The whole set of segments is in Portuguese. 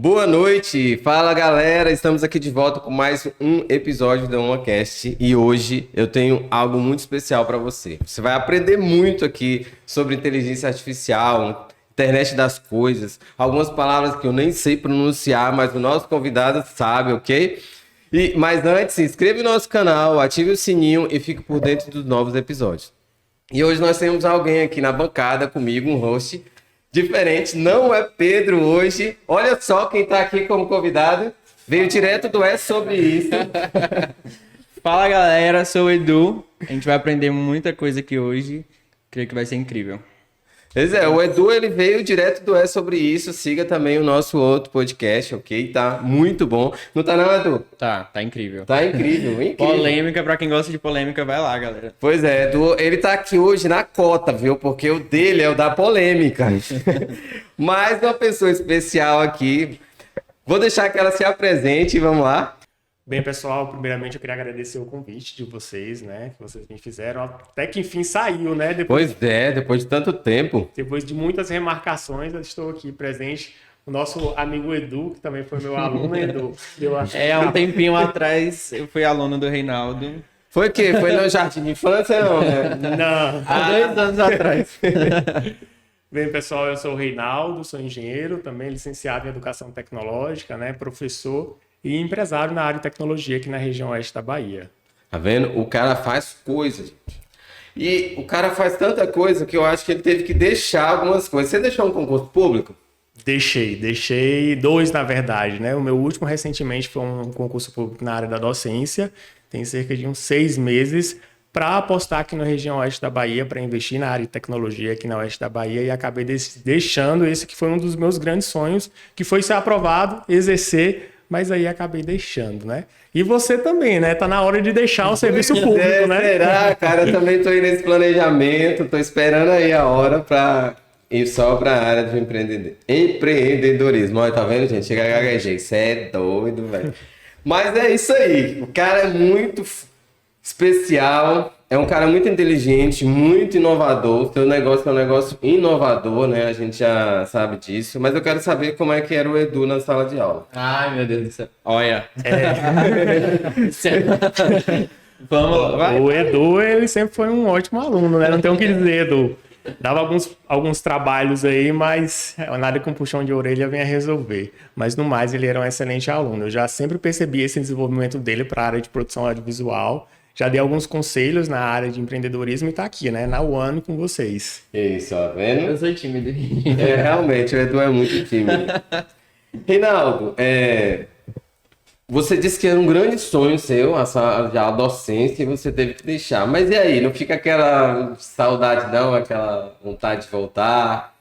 Boa noite, fala galera, estamos aqui de volta com mais um episódio da OneCast e hoje eu tenho algo muito especial para você. Você vai aprender muito aqui sobre inteligência artificial, internet das coisas, algumas palavras que eu nem sei pronunciar, mas o nosso convidado sabe, ok? Mas antes, se inscreva no nosso canal, ative o sininho e fique por dentro dos novos episódios. E hoje nós temos alguém aqui na bancada comigo, um host diferente, não é Pedro hoje. Olha só quem tá aqui como convidado. Veio direto do É Sobre Isso. Fala galera, sou o Edu. A gente vai aprender muita coisa aqui hoje. Creio que vai ser incrível. Pois é, o Edu ele veio direto do É Sobre Isso. Siga também o nosso outro podcast, ok? Tá muito bom. Não tá não, Edu? Tá incrível. Tá incrível, incrível. Polêmica, pra quem gosta de polêmica, vai lá, galera. Pois é, Edu, ele tá aqui hoje na cota, viu? Porque o dele é o da polêmica. Mais uma pessoa especial aqui. Vou deixar que ela se apresente, vamos lá. Bem, pessoal, primeiramente eu queria agradecer o convite de vocês, né? Que vocês me fizeram. Até que enfim saiu, né? Depois de tanto tempo. Depois de muitas remarcações, eu estou aqui presente. O nosso amigo Edu, que também foi meu aluno, Edu. Há um tempinho atrás eu fui aluno do Reinaldo. Foi o quê? Foi no jardim de infância, não, né? Não. Há 2 anos atrás. Bem, pessoal, eu sou o Reinaldo, sou engenheiro, também licenciado em Educação Tecnológica, né? Professor e empresário na área de tecnologia aqui na região oeste da Bahia. Tá vendo? O cara faz coisas, gente. E o cara faz tanta coisa que eu acho que ele teve que deixar algumas coisas. Você deixou um concurso público? Deixei 2, na verdade, né? O meu último recentemente foi um concurso público na área da docência, tem cerca de uns 6 meses, para apostar aqui na região oeste da Bahia, para investir na área de tecnologia aqui na oeste da Bahia, e acabei deixando esse que foi um dos meus grandes sonhos, que foi ser aprovado, exercer, mas aí acabei deixando, né? E você também, né? Tá na hora de deixar o serviço público, né? Será, cara? Eu também tô aí nesse planejamento, tô esperando aí a hora para ir só para a área de empreendedorismo. Olha, tá vendo, gente? Chega a gaguejei. Você é doido, velho. Mas é isso aí. O cara é muito especial, é um cara muito inteligente, muito inovador. Seu negócio é um negócio inovador, né? A gente já sabe disso. Mas eu quero saber como é que era o Edu na sala de aula. Ai, meu Deus do céu. Olha. Vamos lá. Vai. O Edu, ele sempre foi um ótimo aluno, né? Não tem o que dizer, Edu. Dava alguns trabalhos aí, mas nada com puxão de orelha venha resolver. Mas no mais, ele era um excelente aluno. Eu já sempre percebi esse desenvolvimento dele para a área de produção audiovisual. Já dei alguns conselhos na área de empreendedorismo e tá aqui, né? Na One com vocês. Isso, ó, vendo? Eu sou tímido. Realmente, o Edu é muito tímido. Reinaldo, você disse que era um grande sonho seu, a docência, e você teve que deixar. Mas e aí, não fica aquela saudade não, aquela vontade de voltar?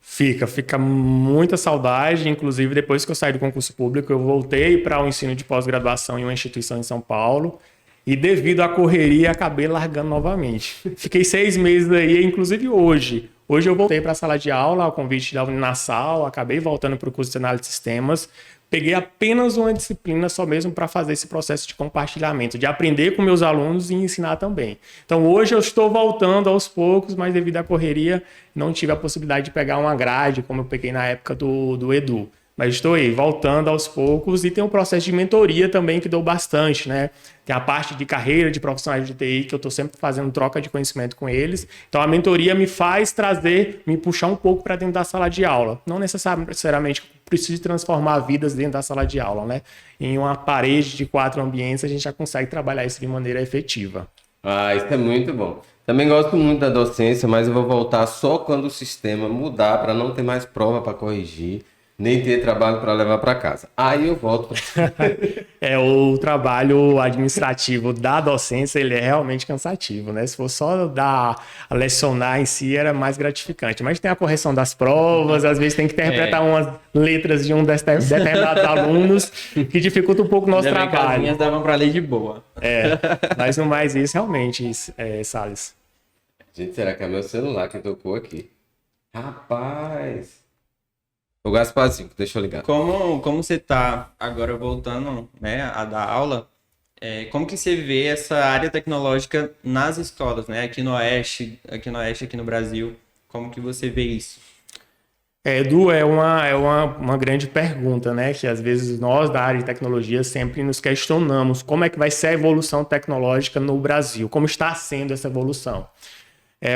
Fica muita saudade. Inclusive, depois que eu saí do concurso público, eu voltei para o ensino de pós-graduação em uma instituição em São Paulo. E devido à correria, acabei largando novamente. Fiquei 6 meses aí, inclusive hoje. Hoje eu voltei para a sala de aula, ao convite da Uninasal, acabei voltando para o curso de análise de sistemas. Peguei apenas uma disciplina só mesmo para fazer esse processo de compartilhamento, de aprender com meus alunos e ensinar também. Então hoje eu estou voltando aos poucos, mas devido à correria não tive a possibilidade de pegar uma grade, como eu peguei na época do Edu. Mas estou aí, voltando aos poucos, e tem um processo de mentoria também que dou bastante, né? Tem a parte de carreira de profissionais de TI, que eu estou sempre fazendo troca de conhecimento com eles. Então a mentoria me faz me puxar um pouco para dentro da sala de aula. Não necessariamente preciso transformar vidas dentro da sala de aula, né? Em uma parede de 4 ambientes, a gente já consegue trabalhar isso de maneira efetiva. Ah, isso é muito bom. Também gosto muito da docência, mas eu vou voltar só quando o sistema mudar, para não ter mais prova para corrigir, nem ter trabalho para levar para casa. Aí eu volto. O trabalho administrativo da docência, ele é realmente cansativo, né? Se for só lecionar em si, era mais gratificante. Mas tem a correção das provas, às vezes tem que interpretar umas letras de determinados alunos, que dificulta um pouco o nosso trabalho. As minhas davam para ler de boa. Mas no mais isso, realmente, Salles. Gente, será que é meu celular que tocou aqui? Rapaz... O Gasparzinho, deixa eu ligar. Como você tá agora voltando, né, a dar aula, como que você vê essa área tecnológica nas escolas, né, aqui no Oeste, aqui no Brasil, como que você vê isso? Edu, uma grande pergunta, né? Que às vezes nós da área de tecnologia sempre nos questionamos como é que vai ser a evolução tecnológica no Brasil, como está sendo essa evolução.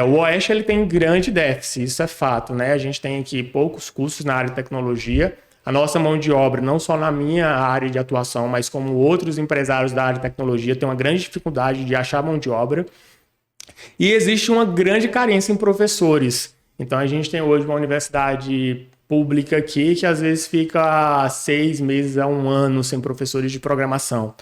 O Oeste ele tem grande déficit, isso é fato, né? A gente tem aqui poucos cursos na área de tecnologia. A nossa mão de obra, não só na minha área de atuação, mas como outros empresários da área de tecnologia, tem uma grande dificuldade de achar mão de obra. E existe uma grande carência em professores. Então, a gente tem hoje uma universidade pública aqui que às vezes fica 6 meses a 1 ano sem professores de programação.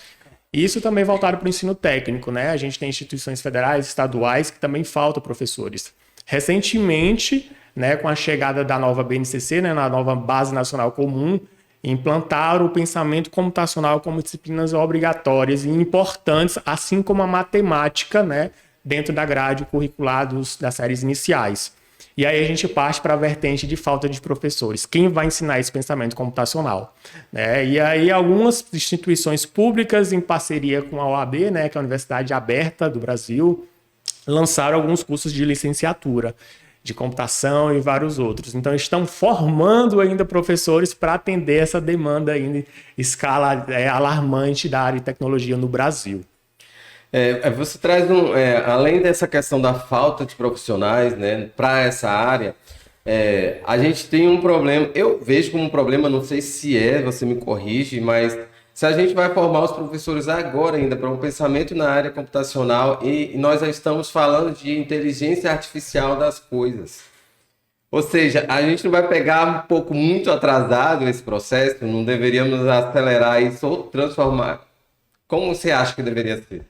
Isso também voltado para o ensino técnico, né? A gente tem instituições federais, estaduais, que também faltam professores. Recentemente, né, com a chegada da nova BNCC, né, na nova Base Nacional Comum, implantaram o pensamento computacional como disciplinas obrigatórias e importantes, assim como a matemática, né, dentro da grade curricular das séries iniciais. E aí a gente parte para a vertente de falta de professores. Quem vai ensinar esse pensamento computacional? Né? E aí algumas instituições públicas, em parceria com a OAB, né, que é a Universidade Aberta do Brasil, lançaram alguns cursos de licenciatura de computação e vários outros. Então, estão formando ainda professores para atender essa demanda ainda em escala alarmante da área de tecnologia no Brasil. Você traz além dessa questão da falta de profissionais, né, para essa área, a gente tem um problema, eu vejo como um problema, não sei se você me corrige, mas se a gente vai formar os professores agora ainda para um pensamento na área computacional e nós já estamos falando de inteligência artificial das coisas. Ou seja, a gente não vai pegar um pouco muito atrasado esse processo, não deveríamos acelerar isso ou transformar. Como você acha que deveria ser?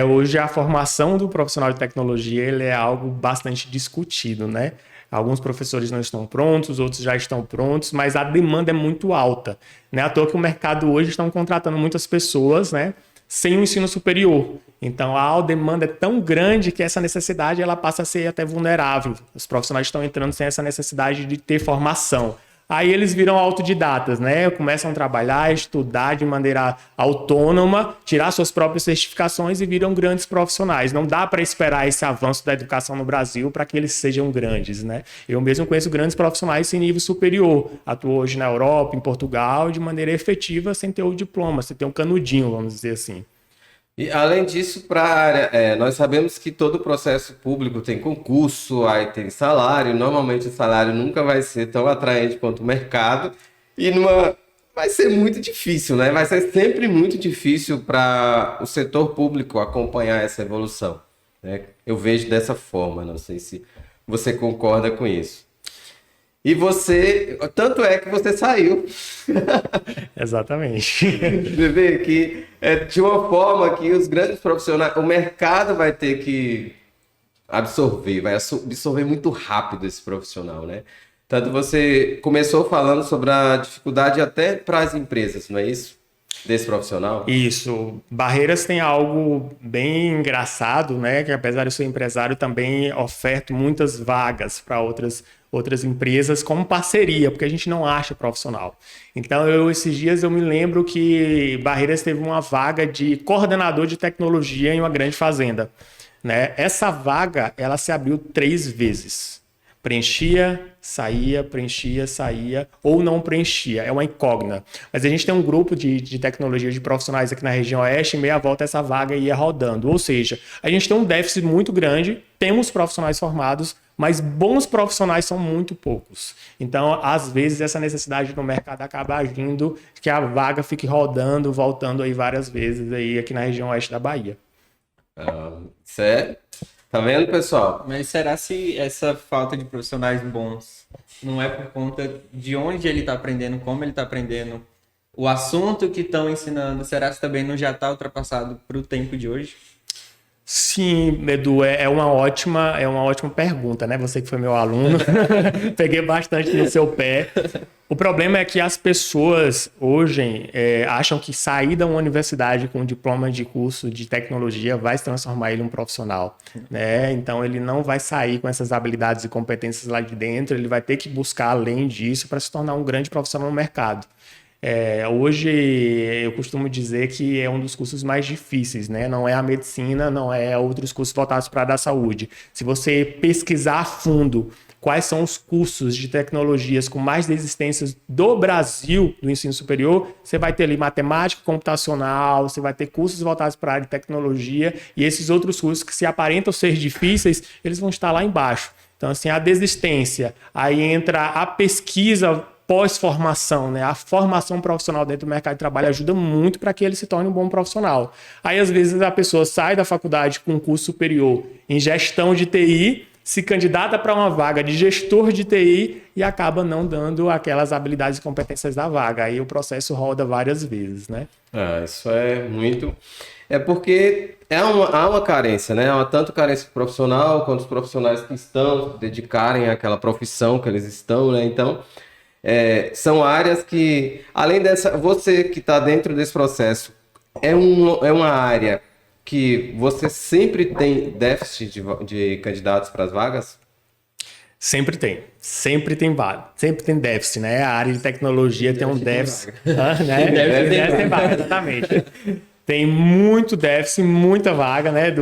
Hoje a formação do profissional de tecnologia ele é algo bastante discutido, né? Alguns professores não estão prontos, outros já estão prontos, mas a demanda é muito alta. Não é à toa que o mercado hoje está contratando muitas pessoas, né, sem o ensino superior. Então a demanda é tão grande que essa necessidade ela passa a ser até vulnerável. Os profissionais estão entrando sem essa necessidade de ter formação. Aí eles viram autodidatas, né? Começam a trabalhar, estudar de maneira autônoma, tirar suas próprias certificações e viram grandes profissionais. Não dá para esperar esse avanço da educação no Brasil para que eles sejam grandes, né? Eu mesmo conheço grandes profissionais sem nível superior. Atuo hoje na Europa, em Portugal, de maneira efetiva, sem ter o diploma, sem ter um canudinho, vamos dizer assim. E além disso, para a área, nós sabemos que todo processo público tem concurso, aí tem salário. Normalmente o salário nunca vai ser tão atraente quanto o mercado. E vai ser muito difícil, né? Vai ser sempre muito difícil para o setor público acompanhar essa evolução, né? Eu vejo dessa forma, não sei se você concorda com isso. E você, tanto é que você saiu. Exatamente. Você vê que de uma forma que os grandes profissionais, o mercado vai ter que vai absorver muito rápido esse profissional, né? Tanto você começou falando sobre a dificuldade até para as empresas, não é isso? Desse profissional? Isso. Barreiras tem algo bem engraçado, né? Que apesar de eu ser empresário, também oferto muitas vagas para outras empresas como parceria, porque a gente não acha profissional. Então, esses dias eu me lembro que Barreiras teve uma vaga de coordenador de tecnologia em uma grande fazenda, né? Essa vaga, ela se abriu 3 vezes. Preenchia, saía, ou não preenchia. É uma incógnita. Mas a gente tem um grupo de tecnologia de profissionais aqui na região oeste, e meia volta essa vaga ia rodando. Ou seja, a gente tem um déficit muito grande, temos profissionais formados, mas bons profissionais são muito poucos. Então, às vezes, essa necessidade no mercado acaba agindo que a vaga fique rodando, voltando aí várias vezes aí aqui na região oeste da Bahia. Sério? Tá vendo, pessoal? Mas será se essa falta de profissionais bons não é por conta de onde ele está aprendendo, como ele está aprendendo, o assunto que estão ensinando, será que também não já está ultrapassado para o tempo de hoje? Sim, Edu, é uma ótima pergunta, né? Você que foi meu aluno, peguei bastante no seu pé. O problema é que as pessoas hoje acham que sair da uma universidade com um diploma de curso de tecnologia vai se transformar ele em um profissional, né? Então ele não vai sair com essas habilidades e competências lá de dentro, ele vai ter que buscar além disso para se tornar um grande profissional no mercado. Hoje eu costumo dizer que é um dos cursos mais difíceis, né? Não é a medicina, não é outros cursos voltados para a área da saúde. Se você pesquisar a fundo quais são os cursos de tecnologias com mais desistências do Brasil, do ensino superior, você vai ter ali matemática computacional, você vai ter cursos voltados para a área de tecnologia, e esses outros cursos que se aparentam ser difíceis, eles vão estar lá embaixo. Então, assim, a desistência, aí entra a pesquisa pós-formação, né? A formação profissional dentro do mercado de trabalho ajuda muito para que ele se torne um bom profissional. Aí, às vezes, a pessoa sai da faculdade com um curso superior em gestão de TI, se candidata para uma vaga de gestor de TI e acaba não dando aquelas habilidades e competências da vaga. Aí o processo roda várias vezes, né? Isso é muito... É porque há uma carência, né? Há tanto carência profissional quanto os profissionais que estão se dedicarem àquela profissão que eles estão, né? Então, são áreas que, além dessa... Você que está dentro desse processo, é uma área que você sempre tem déficit de candidatos para as vagas? Sempre tem vaga, sempre tem déficit, né? A área de tecnologia tem um déficit, né? Deve ter vaga, exatamente. Tem muito déficit, muita vaga, né,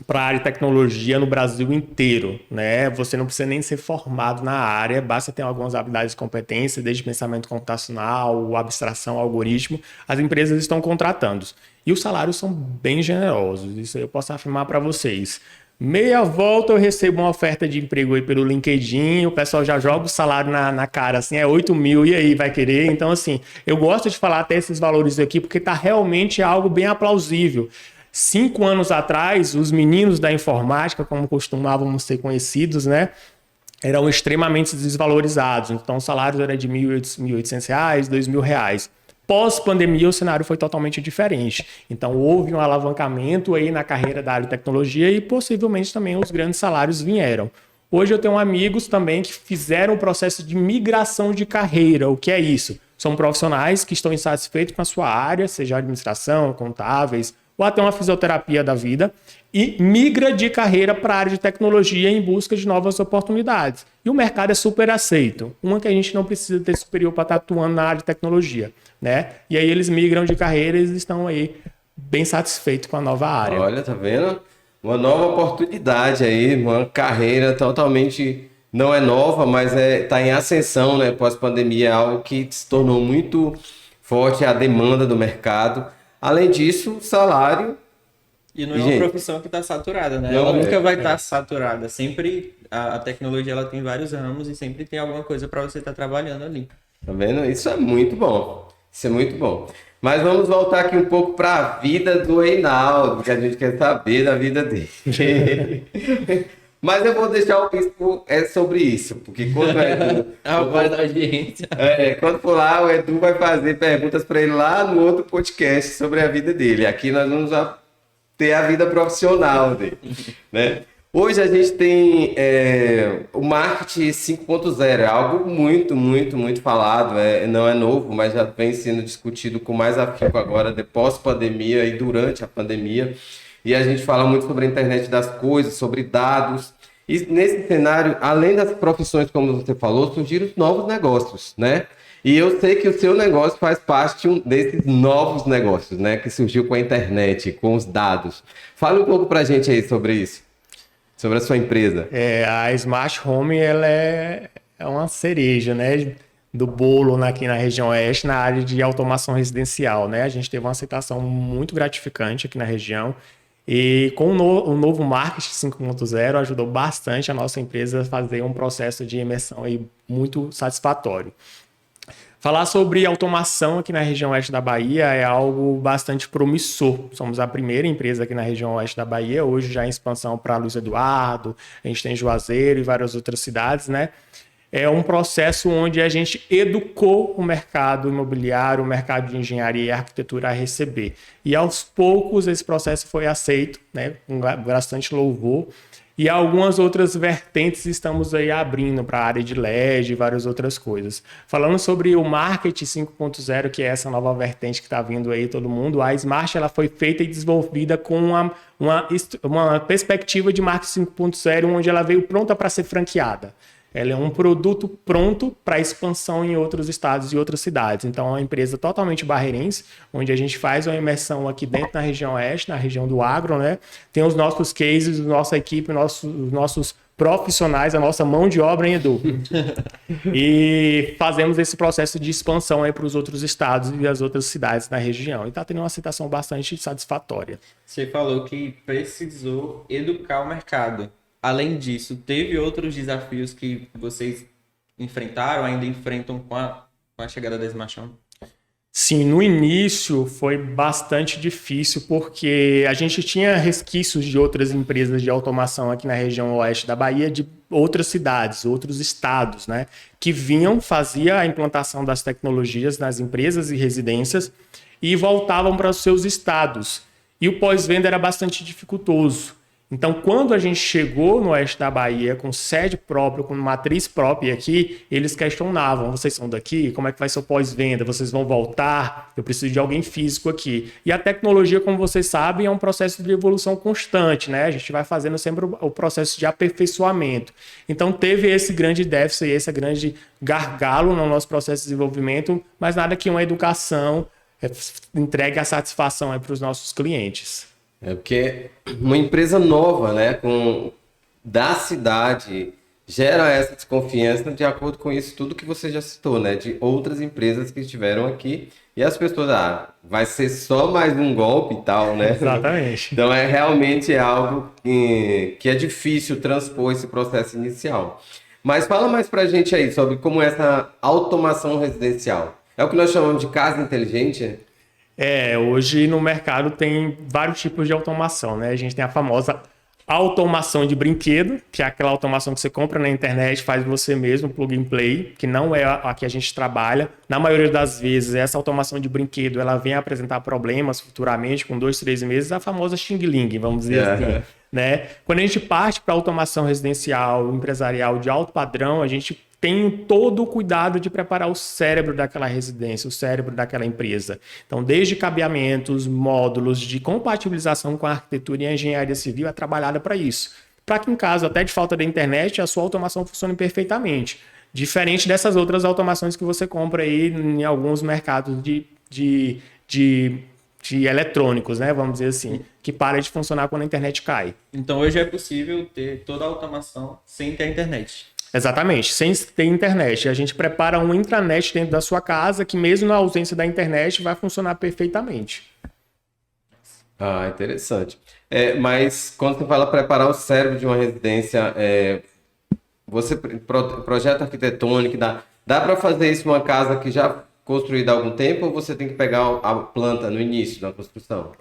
para a área de tecnologia no Brasil inteiro, né? Você não precisa nem ser formado na área, basta ter algumas habilidades e competências, desde pensamento computacional, abstração, algoritmo, as empresas estão contratando. E os salários são bem generosos, isso eu posso afirmar para vocês. Meia volta eu recebo uma oferta de emprego aí pelo LinkedIn, o pessoal já joga o salário na cara, assim, 8 mil, e aí, vai querer? Então, assim, eu gosto de falar até esses valores aqui, porque tá realmente algo bem aplausível. 5 anos atrás, os meninos da informática, como costumávamos ser conhecidos, né, eram extremamente desvalorizados. Então, o salário era de R$1.800, R$2.000. Pós-pandemia, o cenário foi totalmente diferente. Então, houve um alavancamento aí na carreira da área de tecnologia e, possivelmente, também os grandes salários vieram. Hoje eu tenho amigos também que fizeram o processo de migração de carreira. O que é isso? São profissionais que estão insatisfeitos com a sua área, seja administração, contáveis, ou até uma fisioterapia da vida, e migra de carreira para a área de tecnologia em busca de novas oportunidades. E o mercado é super aceito. Uma que a gente não precisa ter superior para estar atuando na área de tecnologia, né? E aí eles migram de carreira e eles estão aí bem satisfeitos com a nova área. Olha, tá vendo? Uma nova oportunidade aí, uma carreira totalmente... Não é nova, mas tá em ascensão, né? Pós-pandemia, é algo que se tornou muito forte, a demanda do mercado. Além disso, salário... E não é uma profissão que está saturada, né? Ela nunca vai estar saturada. Sempre a tecnologia ela tem vários ramos e sempre tem alguma coisa para você estar trabalhando ali. Tá vendo? Isso é muito bom. Isso é muito bom. Mas vamos voltar aqui um pouco para a vida do Reinaldo, que a gente quer saber da vida dele. Mas eu vou deixar o bispo sobre isso, porque quando o Edu... A voz da audiência. Quando for lá, o Edu vai fazer perguntas para ele lá no outro podcast sobre a vida dele. Aqui nós vamos ter a vida profissional dele, né? Hoje a gente tem o marketing 5.0, é algo muito, muito, muito falado, não é novo, mas já vem sendo discutido com mais afinco agora, depois da pandemia e durante a pandemia. E a gente fala muito sobre a internet das coisas, sobre dados. E nesse cenário, além das profissões, como você falou, surgiram novos negócios, né? E eu sei que o seu negócio faz parte desses novos negócios, né? Que surgiu com a internet, com os dados. Fala um pouco pra gente aí sobre isso, sobre a sua empresa. A Smart Home, ela é uma cereja, né? Do bolo aqui na região oeste, na área de automação residencial, né? A gente teve uma aceitação muito gratificante aqui na região. E com o novo marketing 5.0 ajudou bastante a nossa empresa a fazer um processo de imersão aí muito satisfatório. Falar sobre automação aqui na região oeste da Bahia é algo bastante promissor. Somos a primeira empresa aqui na região oeste da Bahia, hoje já em expansão para Luiz Eduardo, a gente tem Juazeiro e várias outras cidades, né? É um processo onde a gente educou o mercado imobiliário, o mercado de engenharia e arquitetura a receber. E aos poucos esse processo foi aceito, né, com bastante louvor. E algumas outras vertentes estamos aí abrindo para a área de LED e várias outras coisas. Falando sobre o marketing 5.0, que é essa nova vertente que está vindo aí todo mundo, a Smart ela foi feita e desenvolvida com uma perspectiva de marketing 5.0, onde ela veio pronta para ser franqueada. ela é um produto pronto para expansão em outros estados e outras cidades. Então, é uma empresa totalmente barreirense, onde a gente faz uma imersão aqui dentro na região oeste, na região do agro, né? Tem os nossos cases, nossa equipe, os nossos profissionais, a nossa mão de obra em Edu. E fazemos esse processo de expansão aí para os outros estados e as outras cidades na região. E está tendo uma aceitação bastante satisfatória. Você falou que precisou educar o mercado. Além disso, teve outros desafios que vocês enfrentaram, ainda enfrentam com a chegada da Smart Home? Sim, no início foi bastante difícil porque a gente tinha resquícios de outras empresas de automação aqui na região oeste da Bahia, de outras cidades, outros estados, né? Que vinham, faziam a implantação das tecnologias nas empresas e residências e voltavam para os seus estados. E o pós-venda era bastante dificultoso. Então, quando a gente chegou no oeste da Bahia, com sede própria, com matriz própria aqui, eles questionavam, vocês são daqui? Como é que vai ser o pós-venda? Vocês vão voltar? Eu preciso de alguém físico aqui. E a tecnologia, como vocês sabem, é um processo de evolução constante, né? A gente vai fazendo sempre o processo de aperfeiçoamento. Então, teve esse grande déficit, esse grande gargalo no nosso processo de desenvolvimento, mas nada que uma educação entregue a satisfação para os nossos clientes. É porque uma empresa nova, né, da cidade, gera essa desconfiança de acordo com isso, tudo que você já citou, né, de outras empresas que estiveram aqui e as pessoas, vai ser só mais um golpe e tal, né? Exatamente. Então realmente algo que é difícil transpor esse processo inicial. Mas fala mais pra gente aí sobre como essa automação residencial. É o que nós chamamos de casa inteligente? Hoje no mercado tem vários tipos de automação, né? A gente tem a famosa automação de brinquedo, que é aquela automação que você compra na internet, faz você mesmo, plug and play, que não é a que a gente trabalha. Na maioria das vezes, essa automação de brinquedo, ela vem a apresentar problemas futuramente, com 2, 3 meses, a famosa xing-ling, vamos dizer assim. Né? Quando a gente parte para automação residencial, empresarial de alto padrão, a gente tem todo o cuidado de preparar o cérebro daquela residência, o cérebro daquela empresa. Então, desde cabeamentos, módulos de compatibilização com a arquitetura e a engenharia civil é trabalhada para isso. Para que, em caso até de falta da internet, a sua automação funcione perfeitamente. Diferente dessas outras automações que você compra aí em alguns mercados de eletrônicos, né? Vamos dizer assim, que para de funcionar quando a internet cai. Então, hoje é possível ter toda a automação sem ter a internet. Exatamente, sem ter internet. A gente prepara um intranet dentro da sua casa que mesmo na ausência da internet vai funcionar perfeitamente. Interessante. Mas quando você fala preparar o cérebro de uma residência, você projeto arquitetônico, dá para fazer isso numa casa que já construída há algum tempo ou você tem que pegar a planta no início da construção?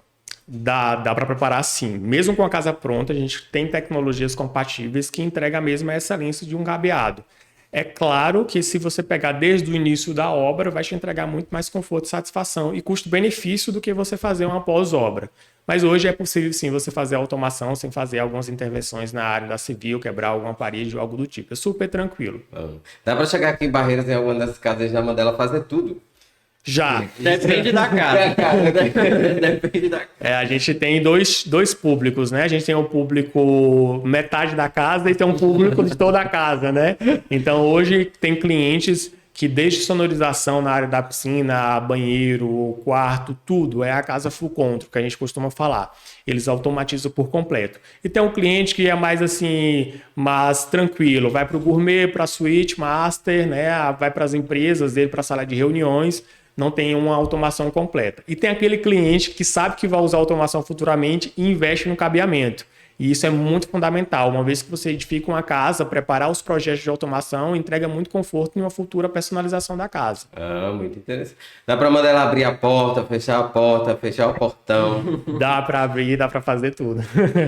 Dá para preparar sim. Mesmo com a casa pronta, a gente tem tecnologias compatíveis que entregam a mesma excelência de um gabeado. É claro que se você pegar desde o início da obra, vai te entregar muito mais conforto, satisfação e custo-benefício do que você fazer uma pós-obra. Mas hoje é possível sim você fazer automação sem fazer algumas intervenções na área da civil, quebrar alguma parede ou algo do tipo. É super tranquilo. Dá para chegar aqui em Barreiras, em alguma dessas casas, já mandar ela fazer tudo? Já. Depende da casa. Depende da casa. A gente tem dois públicos, né? A gente tem o público metade da casa e tem um público de toda a casa, né? Então, hoje tem clientes que desde sonorização na área da piscina, banheiro, quarto, tudo, é a casa full control, que a gente costuma falar. Eles automatizam por completo. E tem um cliente que é mais assim, mais tranquilo, vai para o gourmet, para a suíte, master, né? Vai para as empresas dele, para a sala de reuniões, não tem uma automação completa. E tem aquele cliente que sabe que vai usar automação futuramente e investe no cabeamento. E isso é muito fundamental. Uma vez que você edifica uma casa, preparar os projetos de automação entrega muito conforto em uma futura personalização da casa. Muito interessante. Dá para mandar ela abrir a porta, fechar o portão. Dá para abrir, dá para fazer tudo.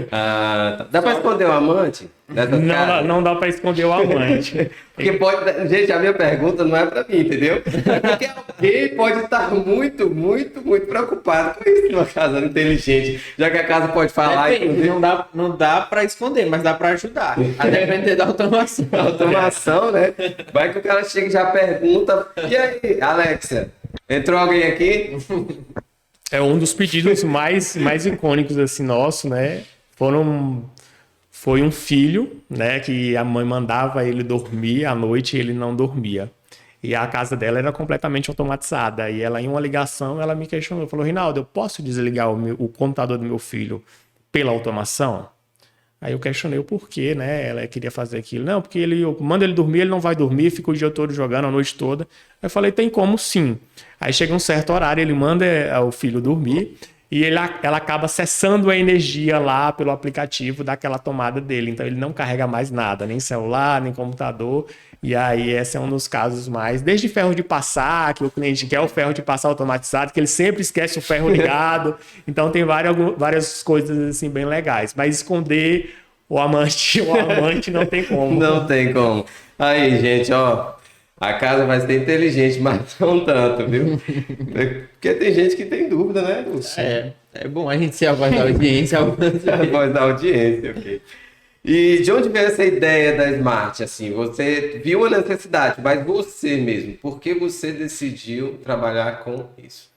Tá. Dá para esconder o amante? Não dá para esconder o amante. Porque pode... Gente, a minha pergunta não é para mim, entendeu? Porque alguém pode estar muito, muito, muito preocupado com isso numa casa inteligente. Já que a casa pode falar... Não dá para esconder, mas dá para ajudar. A depender da automação. A automação, né? Vai que o cara chega e já pergunta... E aí, Alexa, entrou alguém aqui? É um dos pedidos mais icônicos assim, nosso, né? foi um filho, né, que a mãe mandava ele dormir à noite e ele não dormia. E a casa dela era completamente automatizada. E ela, em uma ligação, ela me questionou, falou, Rinaldo, eu posso desligar o computador do meu filho pela automação? Aí eu questionei o porquê, né? Ela queria fazer aquilo. Não, porque eu mando ele dormir, ele não vai dormir, fica o dia todo jogando, a noite toda. Aí eu falei, tem como sim. Aí chega um certo horário, ele manda o filho dormir e ela acaba acessando a energia lá pelo aplicativo daquela tomada dele. Então ele não carrega mais nada, nem celular, nem computador. E aí esse é um dos casos mais... Desde ferro de passar, que o cliente quer o ferro de passar automatizado, que ele sempre esquece o ferro ligado. Então tem várias coisas assim bem legais. Mas esconder o amante não tem como. Não tem como. Aí, gente, ó. A casa vai ser inteligente, mas não tanto, viu? Porque tem gente que tem dúvida, né, Lúcio? É bom a gente ser a voz da audiência. A voz da audiência, ok. E de onde veio essa ideia da Smart? Assim, você viu a necessidade, mas você mesmo, por que você decidiu trabalhar com isso?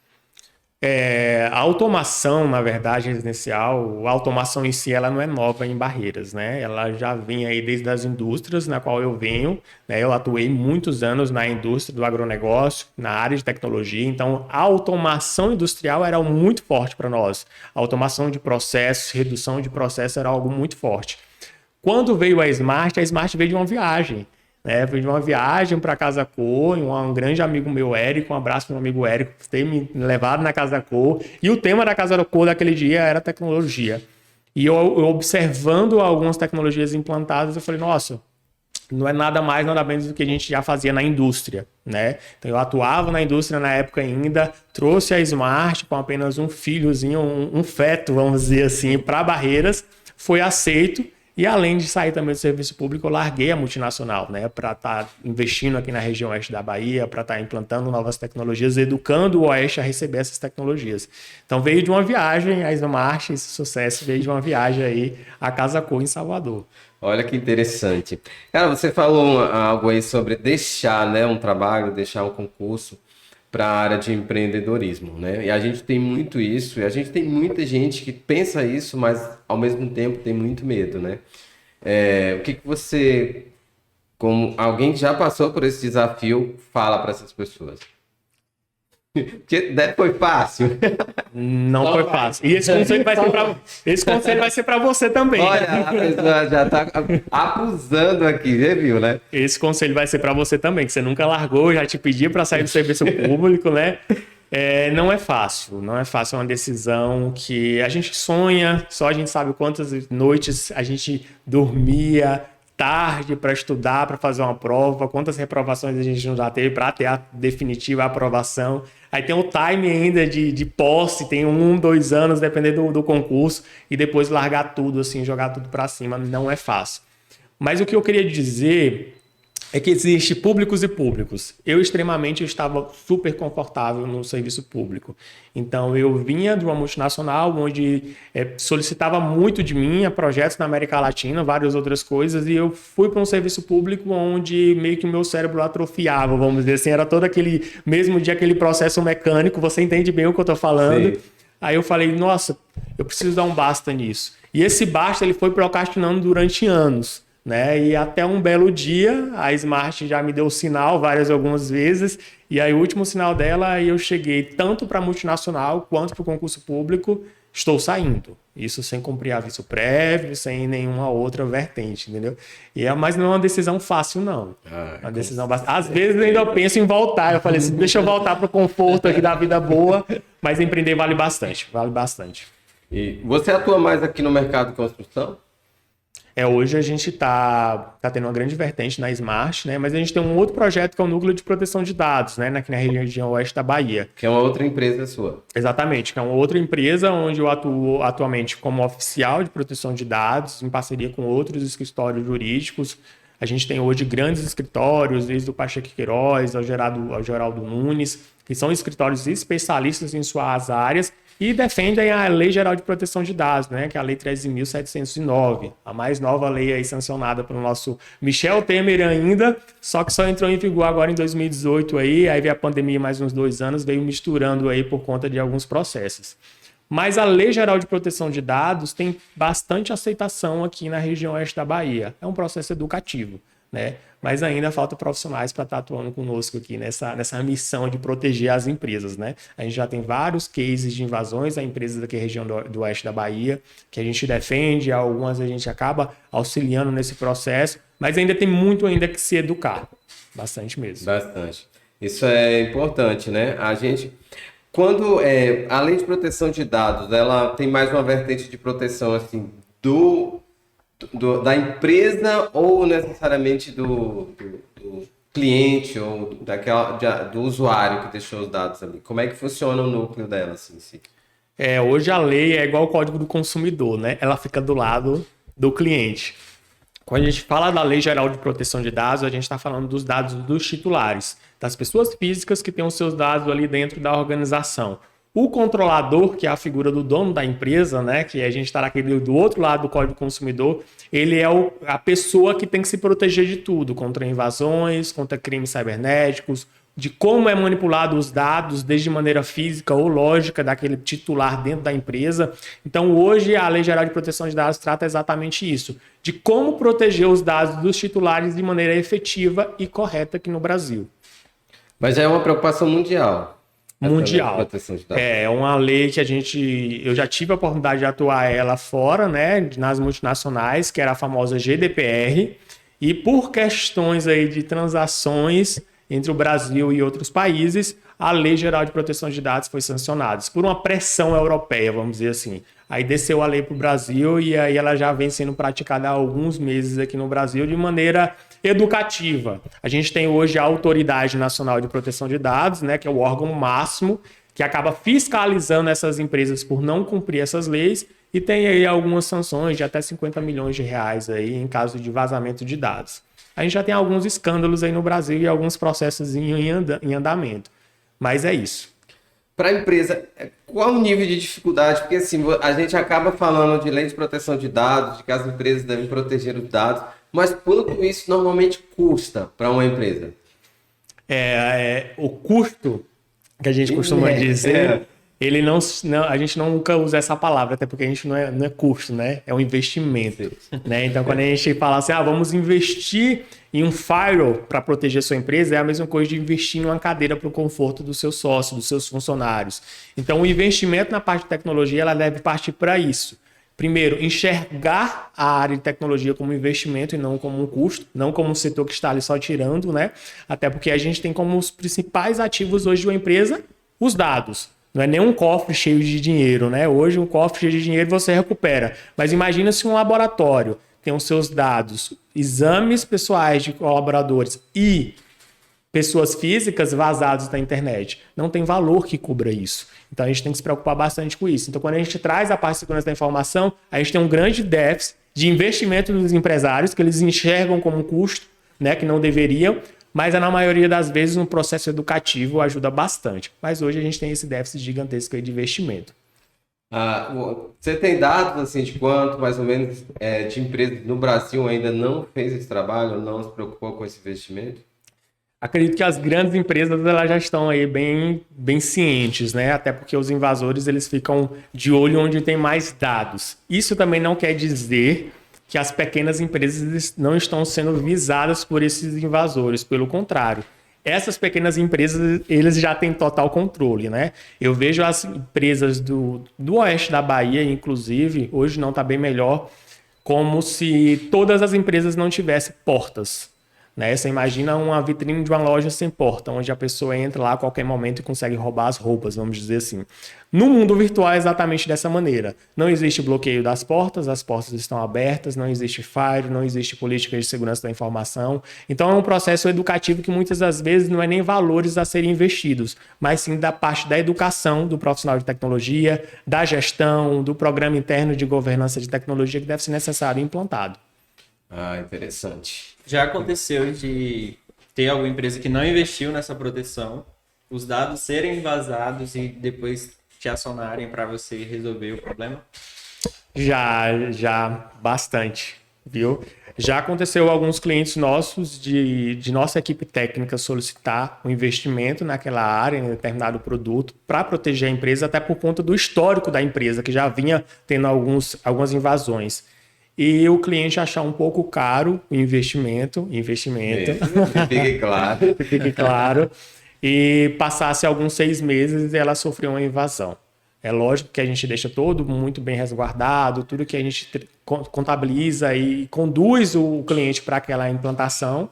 A automação, na verdade, residencial, a automação em si, ela não é nova em Barreiras, né? Ela já vem aí desde as indústrias na qual eu venho, né? Eu atuei muitos anos na indústria do agronegócio, na área de tecnologia, então a automação industrial era muito forte para nós. A automação de processos, redução de processos era algo muito forte. Quando veio a Smart veio de uma viagem. Veio de uma viagem para Casa Cor, um grande amigo meu, Érico, um abraço para o meu amigo Érico, por ter me levado na Casa Cor. E o tema da Casa Cor daquele dia era tecnologia. E eu observando algumas tecnologias implantadas, eu falei, nossa, não é nada mais, nada menos do que a gente já fazia na indústria, né? Então eu atuava na indústria na época ainda, trouxe a Smart com apenas um filhozinho, um feto, vamos dizer assim, para Barreiras, foi aceito. E além de sair também do serviço público, eu larguei a multinacional, né, para estar investindo aqui na região oeste da Bahia, para estar implantando novas tecnologias, educando o oeste a receber essas tecnologias. Então veio de uma viagem, a Smart, esse sucesso veio de uma viagem aí a Casa Cor em Salvador. Olha que interessante. Cara, você falou algo aí sobre deixar, né, um trabalho, deixar um concurso para a área de empreendedorismo, né? E a gente tem muito isso, e a gente tem muita gente que pensa isso, mas ao mesmo tempo tem muito medo, né? O que você, como alguém que já passou por esse desafio, fala para essas pessoas? Porque foi fácil. Não foi fácil. E esse conselho vai ser para você também. Olha, a pessoa já está acusando aqui, viu, né? Esse conselho vai ser para você também, que você nunca largou, já te pedi para sair do serviço público, né? Não é fácil, é uma decisão que a gente sonha, só a gente sabe quantas noites a gente dormia tarde para estudar, para fazer uma prova, quantas reprovações a gente não já teve para ter a definitiva aprovação. Aí tem o time ainda de posse, tem 2 anos, dependendo do concurso, e depois largar tudo, assim, jogar tudo para cima, não é fácil. Mas o que eu queria dizer é que existe públicos e públicos. Eu estava super confortável no serviço público. Então, eu vinha de uma multinacional onde solicitava muito de mim, projetos na América Latina, várias outras coisas, e eu fui para um serviço público onde meio que o meu cérebro atrofiava, vamos dizer assim, era todo aquele processo mecânico, você entende bem o que eu estou falando. Sim. Aí eu falei, nossa, eu preciso dar um basta nisso. E esse basta ele foi procrastinando durante anos. Né? E até um belo dia, a Smart já me deu o sinal algumas vezes, e aí o último sinal dela, eu cheguei tanto para a multinacional quanto para o concurso público, estou saindo. Isso sem cumprir aviso prévio, sem nenhuma outra vertente, entendeu? Mas não é uma decisão fácil, não. Uma decisão bastante... Às vezes eu ainda penso em voltar, eu falei assim, deixa eu voltar para o conforto aqui da vida boa, mas empreender vale bastante. E você atua mais aqui no mercado de construção? Hoje a gente tá tendo uma grande vertente na Smart, né? Mas a gente tem um outro projeto que é o Núcleo de Proteção de Dados, né? Aqui na região oeste da Bahia. Que é uma outra empresa sua. Exatamente, que é uma outra empresa onde eu atuo atualmente como oficial de proteção de dados, em parceria com outros escritórios jurídicos. A gente tem hoje grandes escritórios, desde o Pacheco Queiroz ao Geraldo Nunes, que são escritórios especialistas em suas áreas, e defendem a Lei Geral de Proteção de Dados, né, que é a Lei 13.709, a mais nova lei aí sancionada pelo nosso Michel Temer ainda, só que só entrou em vigor agora em 2018, aí veio a pandemia mais uns 2 anos, veio misturando aí por conta de alguns processos. Mas a Lei Geral de Proteção de Dados tem bastante aceitação aqui na região oeste da Bahia. É um processo educativo, né? Mas ainda falta profissionais para estar atuando conosco aqui nessa missão de proteger as empresas, né? A gente já tem vários cases de invasões a empresas daqui da região do oeste da Bahia, que a gente defende, algumas a gente acaba auxiliando nesse processo, mas ainda tem muito ainda que se educar. Bastante mesmo. Bastante. Isso é importante, né? A gente, quando, a lei de proteção de dados, ela tem mais uma vertente de proteção, assim, da empresa ou necessariamente do cliente ou do usuário que deixou os dados ali? Como é que funciona o núcleo dela, assim, em si? Hoje a lei é igual ao Código do Consumidor, né? Ela fica do lado do cliente. Quando a gente fala da Lei Geral de Proteção de Dados, a gente está falando dos dados dos titulares, das pessoas físicas que têm os seus dados ali dentro da organização. O controlador, que é a figura do dono da empresa, né, que a gente está do outro lado do Código do Consumidor, ele é a pessoa que tem que se proteger de tudo, contra invasões, contra crimes cibernéticos, de como é manipulado os dados, desde maneira física ou lógica, daquele titular dentro da empresa. Então, hoje, a Lei Geral de Proteção de Dados trata exatamente isso, de como proteger os dados dos titulares de maneira efetiva e correta aqui no Brasil. Mas é uma preocupação mundial. Mundial. É uma lei que eu já tive a oportunidade de atuar ela fora, né, nas multinacionais, que era a famosa GDPR, e por questões aí de transações entre o Brasil e outros países, a Lei Geral de Proteção de Dados foi sancionada, por uma pressão europeia, vamos dizer assim. Aí desceu a lei para o Brasil e aí ela já vem sendo praticada há alguns meses aqui no Brasil de maneira educativa. A gente tem hoje a Autoridade Nacional de Proteção de Dados, né, que é o órgão máximo que acaba fiscalizando essas empresas por não cumprir essas leis e tem aí algumas sanções de até 50 milhões de reais aí em caso de vazamento de dados. A gente já tem alguns escândalos aí no Brasil e alguns processos em andamento. Mas é isso. Para a empresa, qual o nível de dificuldade? Porque assim, a gente acaba falando de lei de proteção de dados, de que as empresas devem proteger os dados, mas quanto isso normalmente custa para uma empresa? O custo que a gente costuma dizer, ele não, a gente nunca usa essa palavra, até porque a gente não é custo, né? É um investimento. Né? Então, quando a gente fala assim, vamos investir em um firewall para proteger sua empresa, é a mesma coisa de investir em uma cadeira para o conforto do seu sócio, dos seus funcionários. Então, o investimento na parte de tecnologia, ela deve partir para isso. Primeiro, enxergar a área de tecnologia como investimento e não como um custo, não como um setor que está ali só tirando, né? Até porque a gente tem como os principais ativos hoje de uma empresa os dados. Não é nem um cofre cheio de dinheiro, né? Hoje um cofre cheio de dinheiro você recupera. Mas imagina se um laboratório tem os seus dados, exames pessoais de colaboradores e pessoas físicas vazados da internet. Não tem valor que cubra isso. Então a gente tem que se preocupar bastante com isso. Então quando a gente traz a parte de segurança da informação, a gente tem um grande déficit de investimento dos empresários, que eles enxergam como um custo, né, que não deveriam, mas na maioria das vezes um processo educativo ajuda bastante. Mas hoje a gente tem esse déficit gigantesco aí de investimento. Você tem dados assim, de quanto, mais ou menos, de empresas no Brasil ainda não fez esse trabalho, não se preocupou com esse investimento? Acredito que as grandes empresas elas já estão aí bem cientes, né? Até porque os invasores eles ficam de olho onde tem mais dados. Isso também não quer dizer que as pequenas empresas não estão sendo visadas por esses invasores. Pelo contrário, essas pequenas empresas eles já têm total controle, né? Eu vejo as empresas do oeste da Bahia, inclusive, hoje não está bem melhor, como se todas as empresas não tivessem portas. Né? Você imagina uma vitrine de uma loja sem porta, onde a pessoa entra lá a qualquer momento e consegue roubar as roupas, vamos dizer assim. No mundo virtual é exatamente dessa maneira. Não existe bloqueio das portas, as portas estão abertas, não existe firewall, não existe política de segurança da informação. Então é um processo educativo que muitas das vezes não é nem valores a serem investidos, mas sim da parte da educação do profissional de tecnologia, da gestão, do programa interno de governança de tecnologia que deve ser necessário e implantado. Interessante. Já aconteceu de ter alguma empresa que não investiu nessa proteção, os dados serem vazados e depois te acionarem para você resolver o problema? Já, bastante. viu? Já aconteceu alguns clientes nossos de nossa equipe técnica solicitar um investimento naquela área, em determinado produto, para proteger a empresa, até por conta do histórico da empresa, que já vinha tendo algumas invasões. E o cliente achar um pouco caro o investimento, Fique claro. fique claro, e passasse alguns 6 meses e ela sofreu uma invasão. É lógico que a gente deixa todo muito bem resguardado, tudo que a gente contabiliza e conduz o cliente para aquela implantação,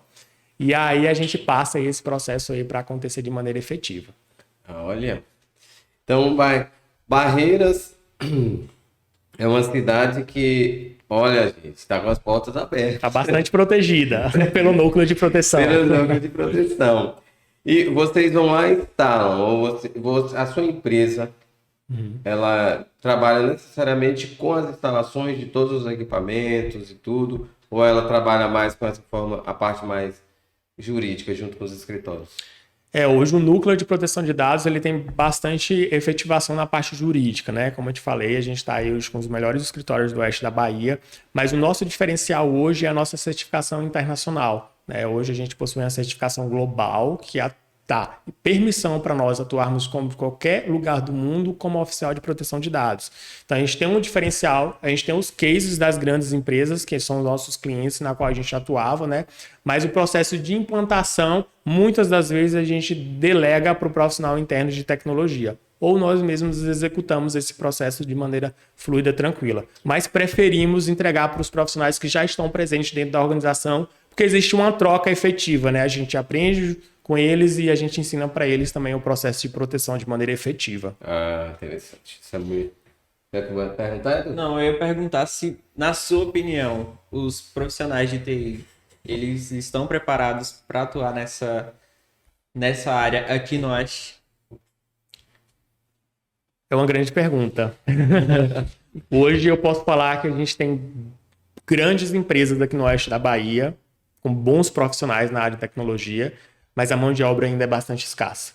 e aí a gente passa esse processo aí para acontecer de maneira efetiva. Olha, então Barreiras é uma cidade que, olha, gente, está com as portas abertas. Está bastante protegida pelo núcleo de proteção. Pelo núcleo de proteção. E vocês vão lá e instalam, ou a sua empresa, ela trabalha necessariamente com as instalações de todos os equipamentos e tudo, ou ela trabalha mais com essa forma, a parte mais jurídica, junto com os escritórios? Hoje o núcleo de proteção de dados ele tem bastante efetivação na parte jurídica, né? Como eu te falei, a gente está aí hoje com os melhores escritórios do oeste da Bahia, mas o nosso diferencial hoje é a nossa certificação internacional, né? Hoje a gente possui uma certificação global que dá permissão para nós atuarmos como qualquer lugar do mundo como oficial de proteção de dados. Então a gente tem um diferencial, a gente tem os cases das grandes empresas, que são os nossos clientes na qual a gente atuava, né? Mas o processo de implantação, muitas das vezes a gente delega para o profissional interno de tecnologia. Ou nós mesmos executamos esse processo de maneira fluida, tranquila. Mas preferimos entregar para os profissionais que já estão presentes dentro da organização, porque existe uma troca efetiva, né? A gente aprende com eles e a gente ensina para eles também o processo de proteção de maneira efetiva. Ah, interessante. Isso é muito... Quer perguntar? Não, eu ia perguntar se, na sua opinião, os profissionais de TI, eles estão preparados para atuar nessa área aqui no Oeste? É uma grande pergunta. Hoje eu posso falar que a gente tem grandes empresas aqui no Oeste da Bahia, com bons profissionais na área de tecnologia, mas a mão de obra ainda é bastante escassa.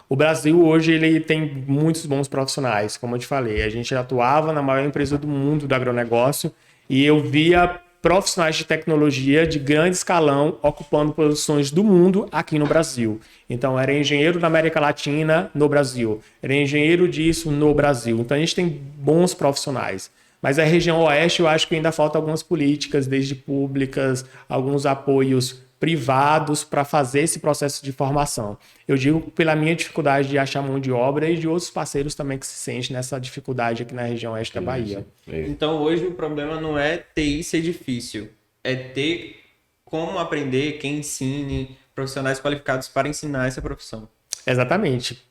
O Brasil hoje ele tem muitos bons profissionais, como eu te falei. A gente atuava na maior empresa do mundo do agronegócio e eu via profissionais de tecnologia de grande escalão ocupando posições do mundo aqui no Brasil. Então, era engenheiro da América Latina no Brasil, era engenheiro disso no Brasil. Então, a gente tem bons profissionais. Mas a região oeste, eu acho que ainda falta algumas políticas, desde públicas, alguns apoios privados para fazer esse processo de formação. Eu digo pela minha dificuldade de achar mão de obra e de outros parceiros também que se sentem nessa dificuldade aqui na região oeste da Bahia. Então hoje o problema não é TI ser difícil, é ter como aprender, quem ensine, profissionais qualificados para ensinar essa profissão. Exatamente.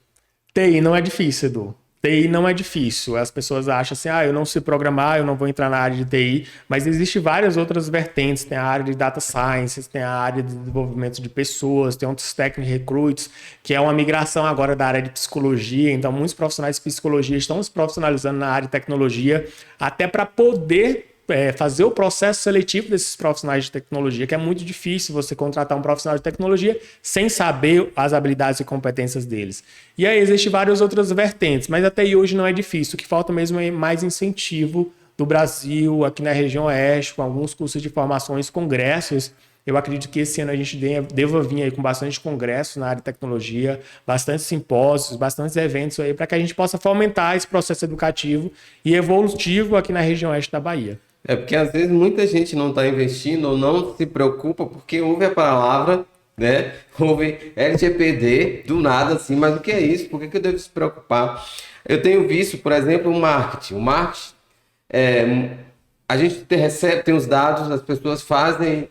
TI não é difícil, Edu. TI não é difícil. As pessoas acham assim, eu não sei programar, eu não vou entrar na área de TI, mas existem várias outras vertentes. Tem a área de Data Science, tem a área de desenvolvimento de pessoas, tem outros Technical Recruits, que é uma migração agora da área de psicologia. Então, muitos profissionais de psicologia estão se profissionalizando na área de tecnologia, até para poder fazer o processo seletivo desses profissionais de tecnologia, que é muito difícil você contratar um profissional de tecnologia sem saber as habilidades e competências deles. E aí existem várias outras vertentes, mas até aí hoje não é difícil. O que falta mesmo é mais incentivo do Brasil, aqui na região oeste, com alguns cursos de formações, congressos. Eu acredito que esse ano a gente deva vir aí com bastante congressos na área de tecnologia, bastante simpósios, bastantes eventos aí, para que a gente possa fomentar esse processo educativo e evolutivo aqui na região oeste da Bahia. Porque às vezes muita gente não está investindo ou não se preocupa porque ouve a palavra, né? Ouve LGPD do nada assim, mas o que é isso? Por que eu devo se preocupar? Eu tenho visto, por exemplo, o marketing. O marketing, a gente tem os dados, as pessoas fazem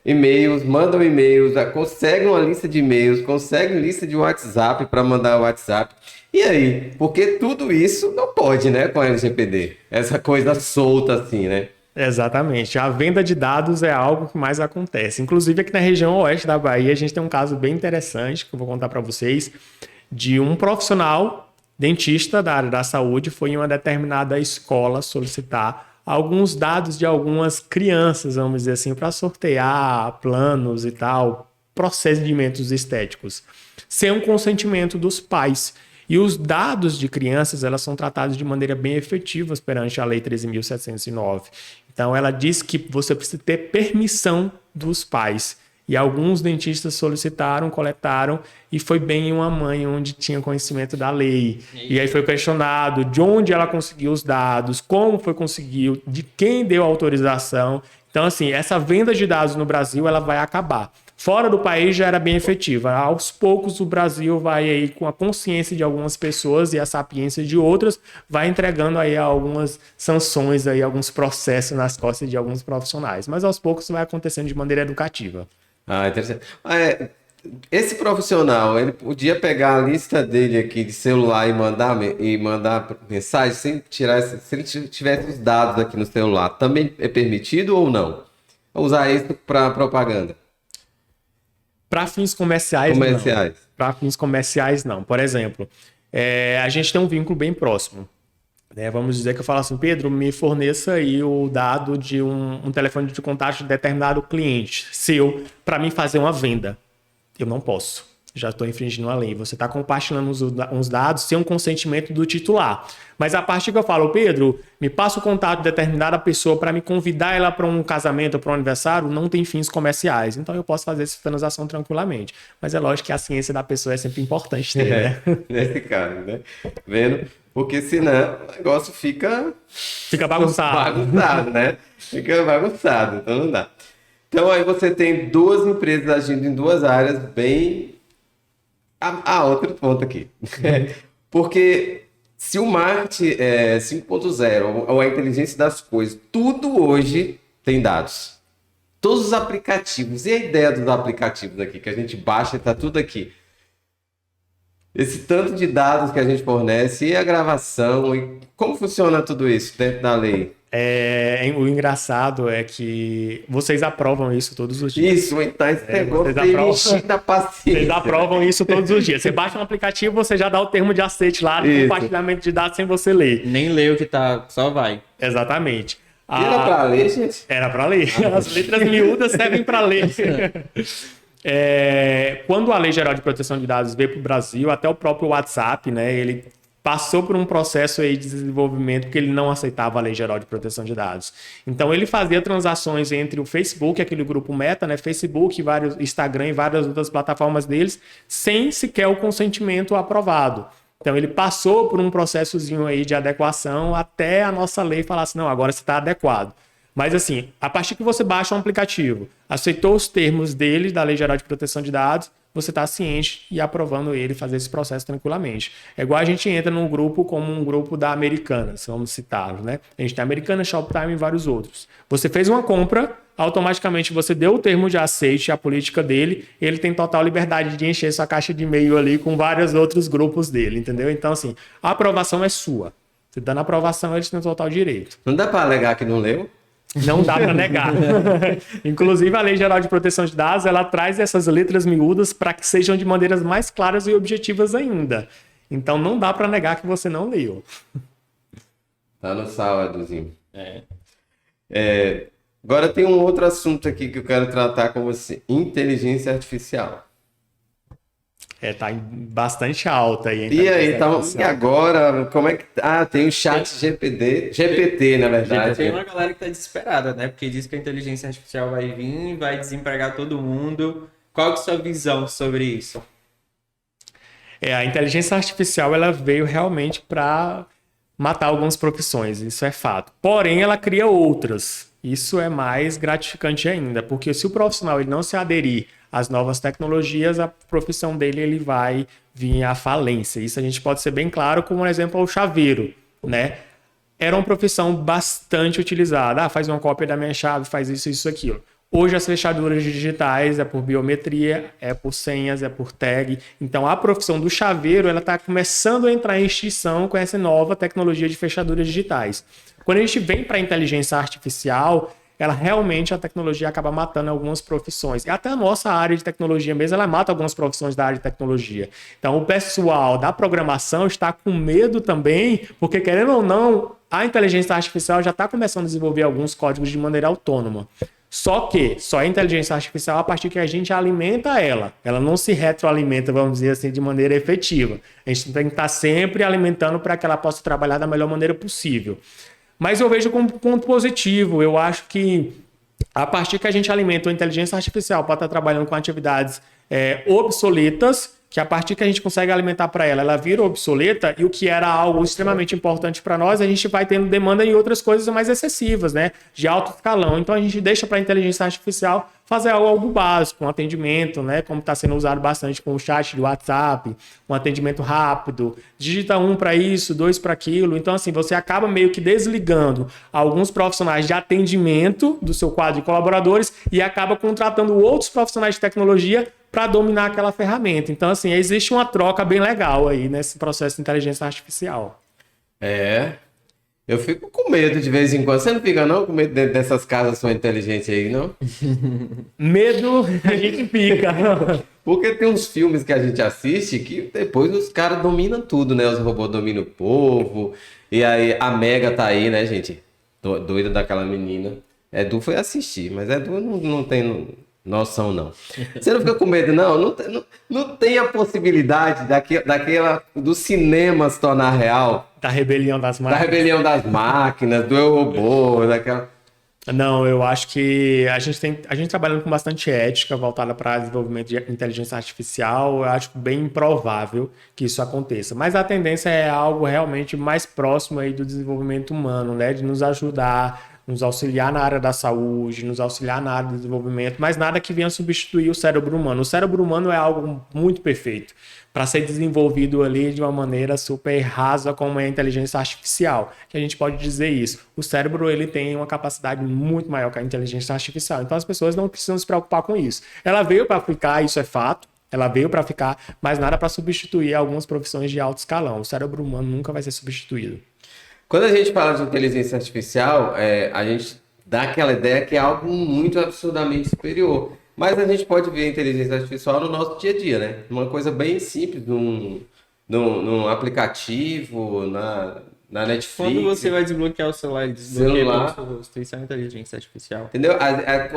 e-mails, mandam e-mails, conseguem uma lista de e-mails, conseguem lista de WhatsApp para mandar o WhatsApp. E aí? Porque tudo isso não pode, né, com a LGPD. Essa coisa solta assim, né? Exatamente. A venda de dados é algo que mais acontece. Inclusive aqui na região oeste da Bahia, a gente tem um caso bem interessante que eu vou contar para vocês, de um profissional dentista da área da saúde foi em uma determinada escola solicitar alguns dados de algumas crianças, vamos dizer assim, para sortear planos e tal, procedimentos estéticos, sem um consentimento dos pais. E os dados de crianças, elas são tratados de maneira bem efetiva perante a Lei 13.709. Então, ela diz que você precisa ter permissão dos pais. E alguns dentistas solicitaram, coletaram, e foi bem uma mãe onde tinha conhecimento da lei. E aí foi questionado de onde ela conseguiu os dados, como foi conseguiu, de quem deu a autorização. Então, assim, essa venda de dados no Brasil, ela vai acabar. Fora do país já era bem efetiva. Aos poucos o Brasil vai aí com a consciência de algumas pessoas e a sapiência de outras, vai entregando aí algumas sanções aí, alguns processos nas costas de alguns profissionais. Mas aos poucos vai acontecendo de maneira educativa. Ah, interessante. Esse profissional, ele podia pegar a lista dele aqui de celular e mandar mensagem sem tirar, se ele tivesse os dados aqui no celular, também é permitido ou não? Usar isso para propaganda? Para fins comerciais, não. Para fins comerciais, não. Por exemplo, a gente tem um vínculo bem próximo. Vamos dizer que eu falo assim, Pedro, me forneça aí o dado de um telefone de contato de determinado cliente seu para mim fazer uma venda. Eu não posso. Já estou infringindo a lei. Você está compartilhando uns dados sem um consentimento do titular. Mas a partir que eu falo, Pedro, me passa o contato de determinada pessoa para me convidar ela para um casamento ou para um aniversário, não tem fins comerciais. Então eu posso fazer essa transação tranquilamente. Mas é lógico que a ciência da pessoa é sempre importante ter, né? Nesse caso, né? Vendo? Porque senão o negócio fica bagunçado. Bagunçado, né? Fica bagunçado, então não dá. Então aí você tem duas empresas agindo em duas áreas bem... outro ponto aqui. Porque se o marketing 5.0 ou a inteligência das coisas, tudo hoje tem dados. Todos os aplicativos. E a ideia dos aplicativos aqui, que a gente baixa e tá tudo aqui. Esse tanto de dados que a gente fornece e a gravação. E como funciona tudo isso dentro da lei? O engraçado é que vocês aprovam isso todos os dias. Isso, então esse negócio tem da paciência. Vocês aprovam isso todos os dias. Você baixa um aplicativo, você já dá o termo de aceite lá no compartilhamento de dados sem você ler. Nem lê o que tá, só vai. Exatamente. Era pra ler, gente? Era pra ler. As letras miúdas servem pra ler. Quando a Lei Geral de Proteção de Dados veio para o Brasil, até o próprio WhatsApp, né, ele passou por um processo aí de desenvolvimento porque ele não aceitava a Lei Geral de Proteção de Dados. Então ele fazia transações entre o Facebook, aquele grupo Meta, né, Facebook, Instagram e várias outras plataformas deles, sem sequer o consentimento aprovado. Então ele passou por um processozinho aí de adequação até a nossa lei falar assim, não, agora você está adequado. Mas assim, a partir que você baixa um aplicativo, aceitou os termos dele, da Lei Geral de Proteção de Dados, você está ciente e aprovando ele fazer esse processo tranquilamente. É igual a gente entra num grupo como um grupo da Americanas, vamos citá-lo, né? A gente tem Americanas, Shoptime e vários outros. Você fez uma compra, automaticamente você deu o termo de aceite, a política dele, ele tem total liberdade de encher sua caixa de e-mail ali com vários outros grupos dele, entendeu? Então assim, a aprovação é sua. Você dando a aprovação, eles têm total direito. Não dá para alegar que não leu? Não dá para negar. Inclusive, a Lei Geral de Proteção de Dados, ela traz essas letras miúdas para que sejam de maneiras mais claras e objetivas ainda. Então, não dá para negar que você não leu. Tá no sal, Eduzinho. Agora tem um outro assunto aqui que eu quero tratar com você. Inteligência artificial. Tá bastante alta aí. E aí, e agora, como é que... tem o chat GPT, na verdade. Tem uma galera que tá desesperada, né? Porque diz que a inteligência artificial vai vir e vai desempregar todo mundo. Qual que é a sua visão sobre isso? A inteligência artificial, ela veio realmente para matar algumas profissões, isso é fato. Porém, ela cria outras. Isso é mais gratificante ainda, porque se o profissional ele não se aderir às novas tecnologias, a profissão dele ele vai vir à falência. Isso a gente pode ser bem claro, como, por exemplo, o chaveiro, né? Era uma profissão bastante utilizada. Faz uma cópia da minha chave, faz isso, aquilo. Hoje as fechaduras digitais é por biometria, é por senhas, é por tag. Então a profissão do chaveiro ela está começando a entrar em extinção com essa nova tecnologia de fechaduras digitais. Quando a gente vem para a inteligência artificial, ela realmente, a tecnologia acaba matando algumas profissões. E até a nossa área de tecnologia mesmo, ela mata algumas profissões da área de tecnologia. Então, o pessoal da programação está com medo também, porque, querendo ou não, a inteligência artificial já está começando a desenvolver alguns códigos de maneira autônoma. Só é inteligência artificial a partir que a gente alimenta ela. Ela não se retroalimenta, vamos dizer assim, de maneira efetiva. A gente tem que estar sempre alimentando para que ela possa trabalhar da melhor maneira possível. Mas eu vejo como ponto positivo. Eu acho que a partir que a gente alimenta a inteligência artificial para estar trabalhando com atividades obsoletas, que a partir que a gente consegue alimentar para ela, ela vira obsoleta, e o que era algo extremamente importante para nós, a gente vai tendo demanda em outras coisas mais excessivas, né? De alto escalão. Então a gente deixa para a inteligência artificial fazer algo básico, um atendimento, né? Como está sendo usado bastante com o chat do WhatsApp, um atendimento rápido, digita 1 para isso, 2 para aquilo. Então, assim, você acaba meio que desligando alguns profissionais de atendimento do seu quadro de colaboradores e acaba contratando outros profissionais de tecnologia para dominar aquela ferramenta. Então, assim, existe uma troca bem legal aí nesse processo de inteligência artificial. Eu fico com medo de vez em quando. Você não fica não com medo dessas casas só inteligentes aí, não? Medo, a gente fica. Porque tem uns filmes que a gente assiste que depois os caras dominam tudo, né? Os robôs dominam o povo. E aí a Mega tá aí, né, gente? Doida daquela menina. Edu foi assistir, mas Edu não tem noção, não. Você não fica com medo, não? Não tem a possibilidade do cinema se tornar real? Da rebelião das máquinas. Da rebelião das máquinas, do eu robô, daquela... Não, eu acho que a gente trabalhando com bastante ética voltada para desenvolvimento de inteligência artificial, eu acho bem improvável que isso aconteça. Mas a tendência é algo realmente mais próximo aí do desenvolvimento humano, né? De nos ajudar, nos auxiliar na área da saúde, nos auxiliar na área do desenvolvimento, mas nada que venha substituir o cérebro humano. O cérebro humano é algo muito perfeito para ser desenvolvido ali de uma maneira super rasa como é a inteligência artificial, que a gente pode dizer isso. O cérebro ele tem uma capacidade muito maior que a inteligência artificial, então as pessoas não precisam se preocupar com isso. Ela veio para ficar, isso é fato, ela veio para ficar, mas nada para substituir algumas profissões de alto escalão. O cérebro humano nunca vai ser substituído. Quando a gente fala de inteligência artificial, a gente dá aquela ideia que é algo muito absurdamente superior. Mas a gente pode ver a inteligência artificial no nosso dia a dia, né? Uma coisa bem simples, num aplicativo, na Netflix. Quando você vai desbloquear o celular, ele desbloqueia o seu rosto. Isso é uma inteligência artificial. Entendeu?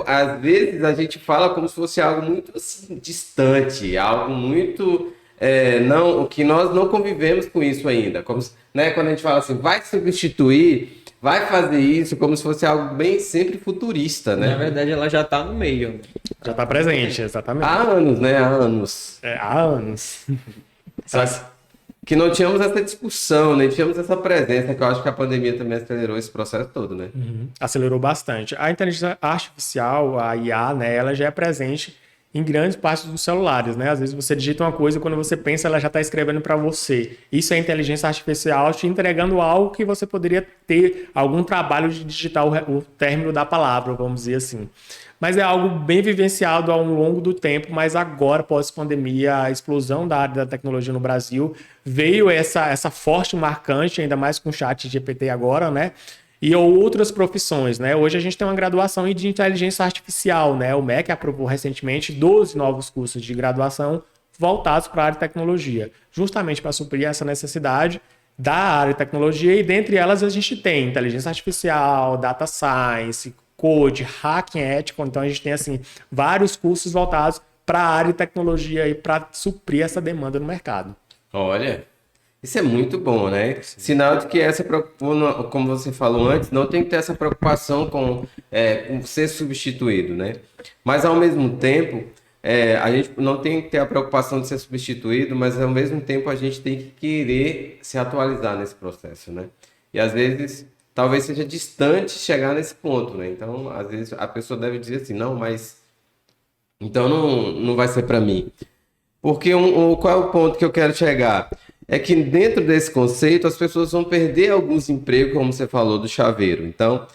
Às vezes a gente fala como se fosse algo muito assim, distante, algo muito... que nós não convivemos com isso ainda. Como, né, quando a gente fala assim, vai substituir, vai fazer isso, como se fosse algo bem sempre futurista, né? Na verdade, ela já está no meio. Já está presente, exatamente. Há anos, né? Há anos. Há anos. Que não tínhamos essa discussão, nem tínhamos essa presença, que eu acho que a pandemia também acelerou esse processo todo, né? Acelerou bastante. A inteligência artificial, a IA, né, ela já é presente em grandes partes dos celulares, né? Às vezes você digita uma coisa e quando você pensa, ela já está escrevendo para você. Isso é inteligência artificial te entregando algo que você poderia ter algum trabalho de digitar o término da palavra, vamos dizer assim. Mas é algo bem vivenciado ao longo do tempo, mas agora, pós-pandemia, a explosão da área da tecnologia no Brasil, veio essa forte marcante, ainda mais com o chat GPT agora, né? E outras profissões, né? Hoje a gente tem uma graduação de inteligência artificial, né? O MEC aprovou recentemente 12 novos cursos de graduação voltados para a área de tecnologia, justamente para suprir essa necessidade da área de tecnologia, e dentre elas a gente tem inteligência artificial, data science, code, hacking ético. Então a gente tem assim vários cursos voltados para a área de tecnologia e para suprir essa demanda no mercado. Olha, isso é muito bom, né? Sinal de que essa preocupação, como você falou antes, não tem que ter essa preocupação com ser substituído, né? Mas ao mesmo tempo, a gente não tem que ter a preocupação de ser substituído, mas ao mesmo tempo a gente tem que querer se atualizar nesse processo, né? E às vezes talvez seja distante chegar nesse ponto, né? Então, às vezes a pessoa deve dizer assim, não, mas então não vai ser para mim. Porque qual é o ponto que eu quero chegar? É que dentro desse conceito as pessoas vão perder alguns empregos, como você falou, do chaveiro. Então,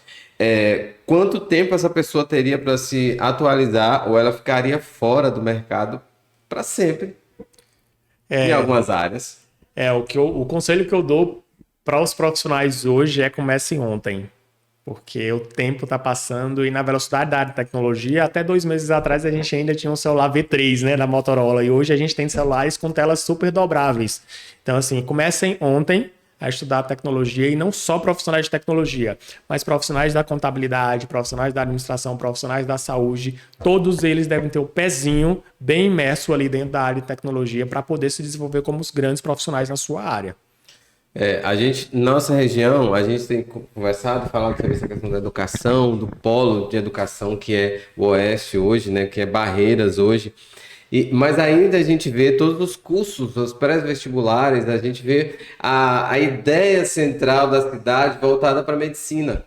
quanto tempo essa pessoa teria para se atualizar, ou ela ficaria fora do mercado para sempre, em algumas áreas? O conselho que eu dou para os profissionais hoje é comece ontem, porque o tempo está passando e na velocidade da área de tecnologia, até 2 meses atrás a gente ainda tinha um celular V3, né, da Motorola, e hoje a gente tem celulares com telas super dobráveis. Então, assim, comecem ontem a estudar tecnologia, e não só profissionais de tecnologia, mas profissionais da contabilidade, profissionais da administração, profissionais da saúde, todos eles devem ter o pezinho bem imerso ali dentro da área de tecnologia para poder se desenvolver como os grandes profissionais na sua área. A gente, nossa região, a gente tem conversado, falado sobre essa questão da educação, do polo de educação que é o Oeste hoje, né, que é Barreiras hoje. Mas ainda a gente vê todos os cursos, os pré-vestibulares, a gente vê a ideia central da cidade voltada para a medicina.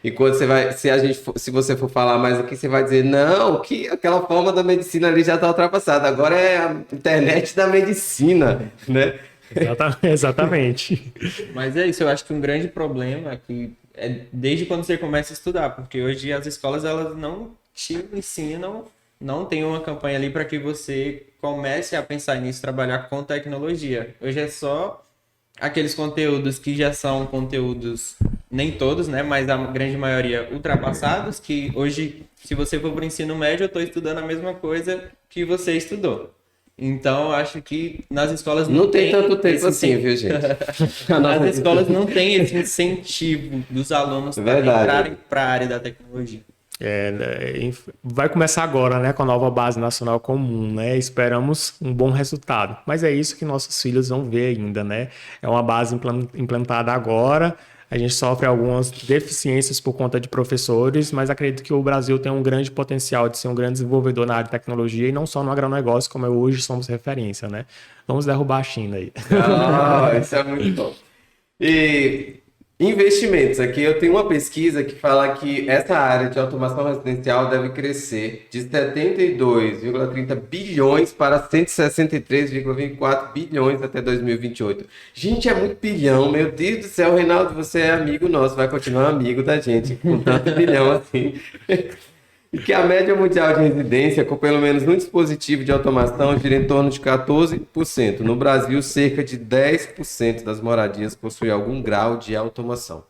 E quando você vai, se você for falar mais aqui, você vai dizer, não, que aquela forma da medicina ali já está ultrapassada, agora é a internet da medicina, né? Exatamente. Mas é isso, eu acho que um grande problema é que desde quando você começa a estudar, porque hoje as escolas elas não te ensinam, não tem uma campanha ali para que você comece a pensar nisso, trabalhar com tecnologia. Hoje é só aqueles conteúdos que já são conteúdos, nem todos, né, mas a grande maioria ultrapassados, que hoje, se você for para o ensino médio, eu estou estudando a mesma coisa que você estudou. Então, eu acho que nas escolas não tem tanto tempo assim, viu, gente? Nas escolas não tem esse incentivo dos alunos para entrarem para a área da tecnologia. Vai começar agora, né, com a nova Base Nacional Comum, né? Esperamos um bom resultado. Mas é isso que nossos filhos vão ver ainda, né? É uma base implantada agora. A gente sofre algumas deficiências por conta de professores, mas acredito que o Brasil tem um grande potencial de ser um grande desenvolvedor na área de tecnologia e não só no agronegócio, como hoje somos referência, né? Vamos derrubar a China aí. Isso é muito bom. E investimentos. Aqui eu tenho uma pesquisa que fala que essa área de automação residencial deve crescer de 72,30 bilhões para 163,24 bilhões até 2028. Gente, é muito bilhão. Meu Deus do céu, Reinaldo, você é amigo nosso, vai continuar amigo da gente com tanto bilhão assim. E que a média mundial de residência com pelo menos um dispositivo de automação gira em torno de 14%. No Brasil, cerca de 10% das moradias possuem algum grau de automação.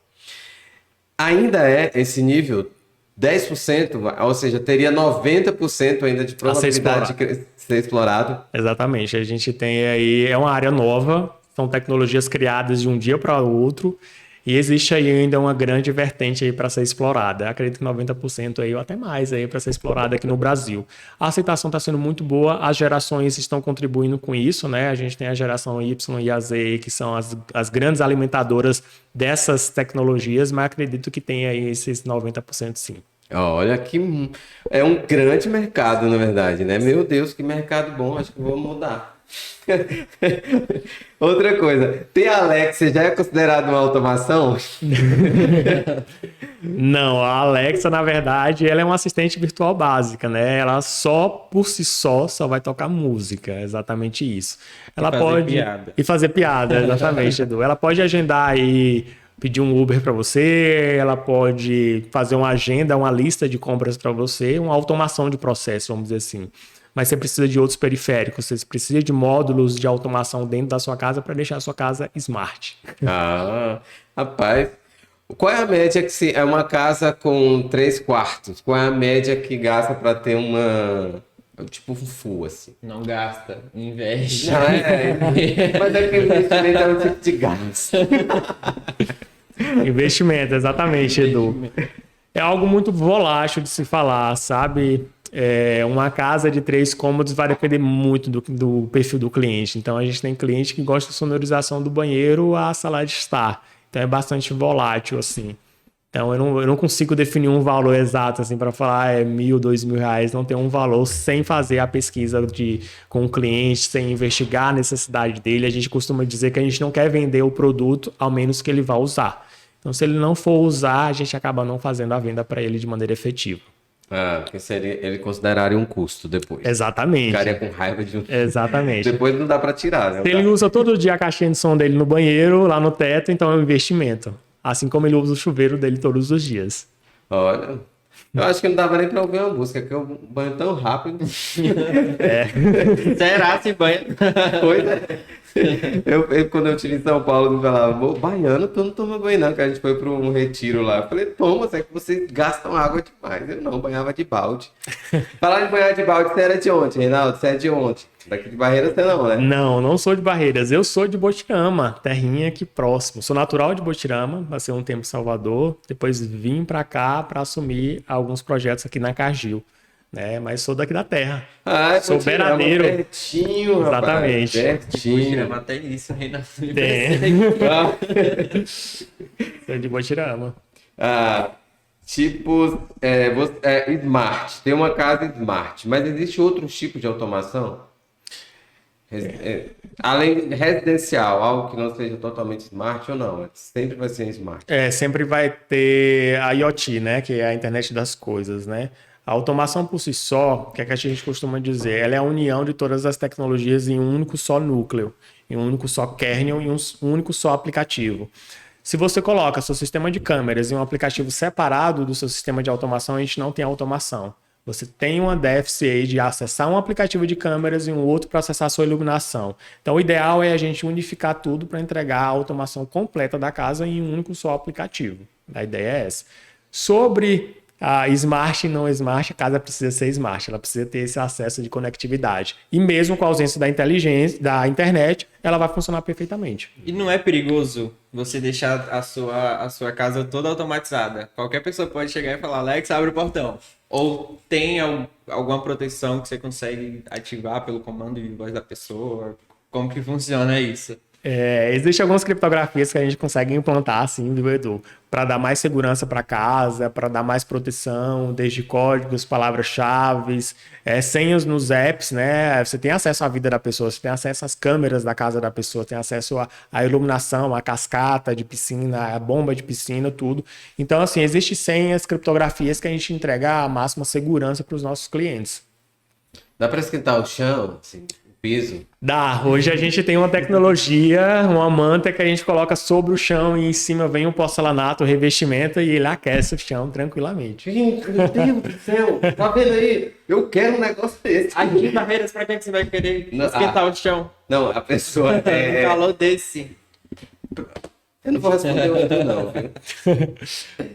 Ainda é esse nível 10%, ou seja, teria 90% ainda de probabilidade de ser explorado. Exatamente. A gente tem aí, é uma área nova, são tecnologias criadas de um dia para o outro. E existe aí ainda uma grande vertente aí para ser explorada. Eu acredito que 90% aí, ou até mais aí para ser explorada aqui no Brasil. A aceitação está sendo muito boa, as gerações estão contribuindo com isso, né? A gente tem a geração Y e a Z, que são as grandes alimentadoras dessas tecnologias, mas acredito que tem aí esses 90% sim. Olha, que é um grande mercado, na verdade, né? Meu Deus, que mercado bom, acho que vou mudar. Outra coisa, ter Alexa já é considerado uma automação? Não, a Alexa, na verdade, ela é uma assistente virtual básica, né? Ela só, por si só vai tocar música, exatamente isso. Ela pode... E fazer piada, exatamente, Edu. Ela pode agendar aí, pedir um Uber para você, ela pode fazer uma agenda, uma lista de compras para você, uma automação de processo, vamos dizer assim. Mas você precisa de outros periféricos, você precisa de módulos de automação dentro da sua casa para deixar a sua casa smart. Rapaz, qual é a média que é uma casa com 3 quartos? Qual é a média que gasta para ter uma... tipo um full, assim? Não gasta, investe. Não, mas é que investimento é um tipo de gasto. Investimento, exatamente, Edu. É algo muito volátil de se falar, sabe? Uma casa de 3 cômodos vai depender muito do perfil do cliente. Então, a gente tem cliente que gosta de sonorização do banheiro à sala de estar. Então, é bastante volátil, assim. Então, eu não consigo definir um valor exato, assim, para falar R$1.000, R$2.000. Não tem um valor sem fazer a pesquisa com o cliente, sem investigar a necessidade dele. A gente costuma dizer que a gente não quer vender o produto, ao menos que ele vá usar. Então, se ele não for usar, a gente acaba não fazendo a venda para ele de maneira efetiva. Porque ele consideraria um custo depois. Exatamente. Ficaria com raiva de um... Exatamente. Depois não dá para tirar, né? Se ele usa todo dia a caixinha de som dele no banheiro, lá no teto, então é um investimento. Assim como ele usa o chuveiro dele todos os dias. Olha, eu acho que não dava nem para ouvir uma música, porque eu banho tão rápido. Será se banha? Pois é. Quando eu estive em São Paulo, me falava, baiano, tu não toma banho não, que a gente foi para um retiro lá. Eu falei, toma, é que vocês gastam água demais. Eu não, banhava de balde. Falar de banhar de balde, você era de onde, Reinaldo? Você é de onde? Daqui de Barreiras você não, né? Não sou de Barreiras. Eu sou de Botirama, terrinha aqui próximo. Sou natural de Botirama, passei um tempo em Salvador. Depois vim para cá para assumir alguns projetos aqui na Cargill. né? Mas sou daqui da terra. Ah, Sou beradeiro. Pertinho, rapaz. Exatamente. Pertinho. Até isso, Renato. Tem. Sou de Botirama. Ah, tipo, smart. Tem uma casa smart. Mas existe outros tipos de automação? Além de residencial, algo que não seja totalmente smart ou não? Sempre vai ser smart. Sempre vai ter a IoT, né? Que é a internet das coisas, né? A automação por si só, que é que a gente costuma dizer, ela é a união de todas as tecnologias em um único só núcleo, em um único só kernel, em um único só aplicativo. Se você coloca seu sistema de câmeras em um aplicativo separado do seu sistema de automação, a gente não tem automação. Você tem uma déficit aí de acessar um aplicativo de câmeras e um outro para acessar a sua iluminação. Então, o ideal é a gente unificar tudo para entregar a automação completa da casa em um único só aplicativo. A ideia é essa. Sobre a smart e não smart, a casa precisa ser smart, ela precisa ter esse acesso de conectividade. E mesmo com a ausência da inteligência, da internet, ela vai funcionar perfeitamente. E não é perigoso você deixar a sua casa toda automatizada? Qualquer pessoa pode chegar e falar, Alex, abre o portão. Ou tem alguma proteção que você consegue ativar pelo comando de voz da pessoa? Como que funciona isso? Existem algumas criptografias que a gente consegue implantar, assim, viu, Edu? Para dar mais segurança para casa, para dar mais proteção, desde códigos, palavras-chave, senhas nos apps, né? Você tem acesso à vida da pessoa, você tem acesso às câmeras da casa da pessoa, tem acesso à iluminação, à cascata de piscina, à bomba de piscina, tudo. Então, assim, existem senhas, criptografias que a gente entrega a máxima segurança para os nossos clientes. Dá para esquentar o chão, assim, o piso? Dá. Hoje a gente tem uma tecnologia, uma manta que a gente coloca sobre o chão e em cima vem um porcelanato, o revestimento e ele aquece o chão tranquilamente. Gente, meu Deus do céu, tá vendo aí? Eu quero um negócio desse. Aqui em Barreiras, pra que você vai querer esquentar o chão? Não, a pessoa Um calor desse. Eu não vou responder o Edu, não. Viu?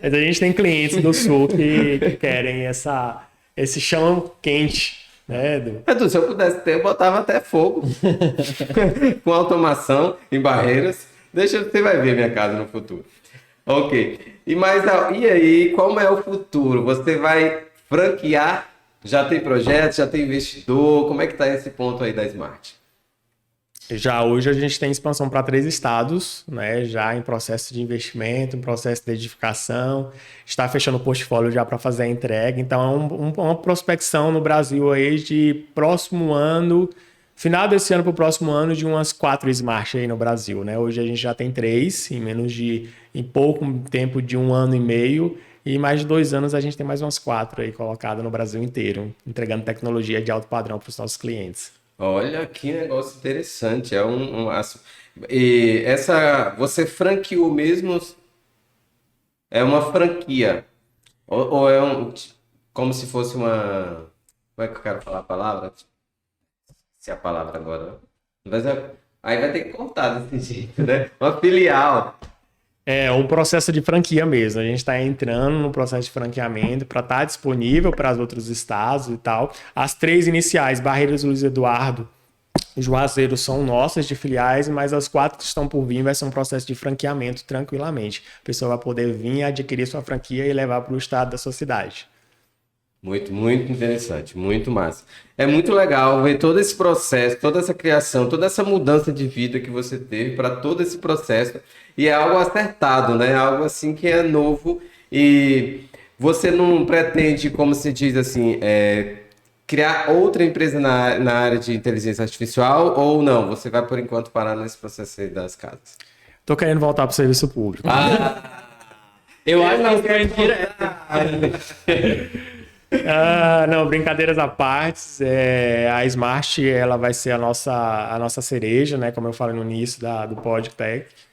Mas a gente tem clientes do sul que querem esse chão quente, né, Edu? Edu, se eu pudesse ter, eu botava até fogo. Com automação em Barreiras. Você vai ver minha casa no futuro. Ok. E aí, como é o futuro? Você vai franquear? Já tem projeto, já tem investidor? Como é que tá esse ponto aí da Smart? Já hoje a gente tem expansão para 3 estados, né? Já em processo de investimento, em processo de edificação, está fechando o portfólio já para fazer a entrega. Então é uma prospecção no Brasil aí de próximo ano, final desse ano para o próximo ano, de umas 4 Smart aí no Brasil, né? Hoje a gente já tem 3, em pouco tempo de 1 ano e meio. E em mais de 2 anos a gente tem mais umas 4 aí colocadas no Brasil inteiro, entregando tecnologia de alto padrão para os nossos clientes. Olha que negócio interessante. Você franqueou mesmo? É uma franquia? Ou é como se fosse uma... Como é que eu quero falar a palavra? Se é a palavra agora. Aí vai ter que cortar desse jeito, né? Uma filial. É um processo de franquia mesmo. A gente está entrando no processo de franqueamento para estar disponível para os outros estados e tal. As 3 iniciais, Barreiras, Luiz Eduardo e Juazeiro, são nossas de filiais, mas as 4 que estão por vir vai ser um processo de franqueamento tranquilamente. A pessoa vai poder vir adquirir sua franquia e levar para o estado da sua cidade. Muito, muito interessante, muito massa. É muito legal ver todo esse processo, toda essa criação, toda essa mudança de vida que você teve para todo esse processo. E é algo acertado, né? Algo assim que é novo e você não pretende, como se diz assim, criar outra empresa na área de inteligência artificial ou não? Você vai, por enquanto, parar nesse processo aí das casas? Tô querendo voltar para o serviço público. Eu acho que é direto. Não, brincadeiras à parte, a Smart ela vai ser a nossa cereja, né? Como eu falei no início do podcast,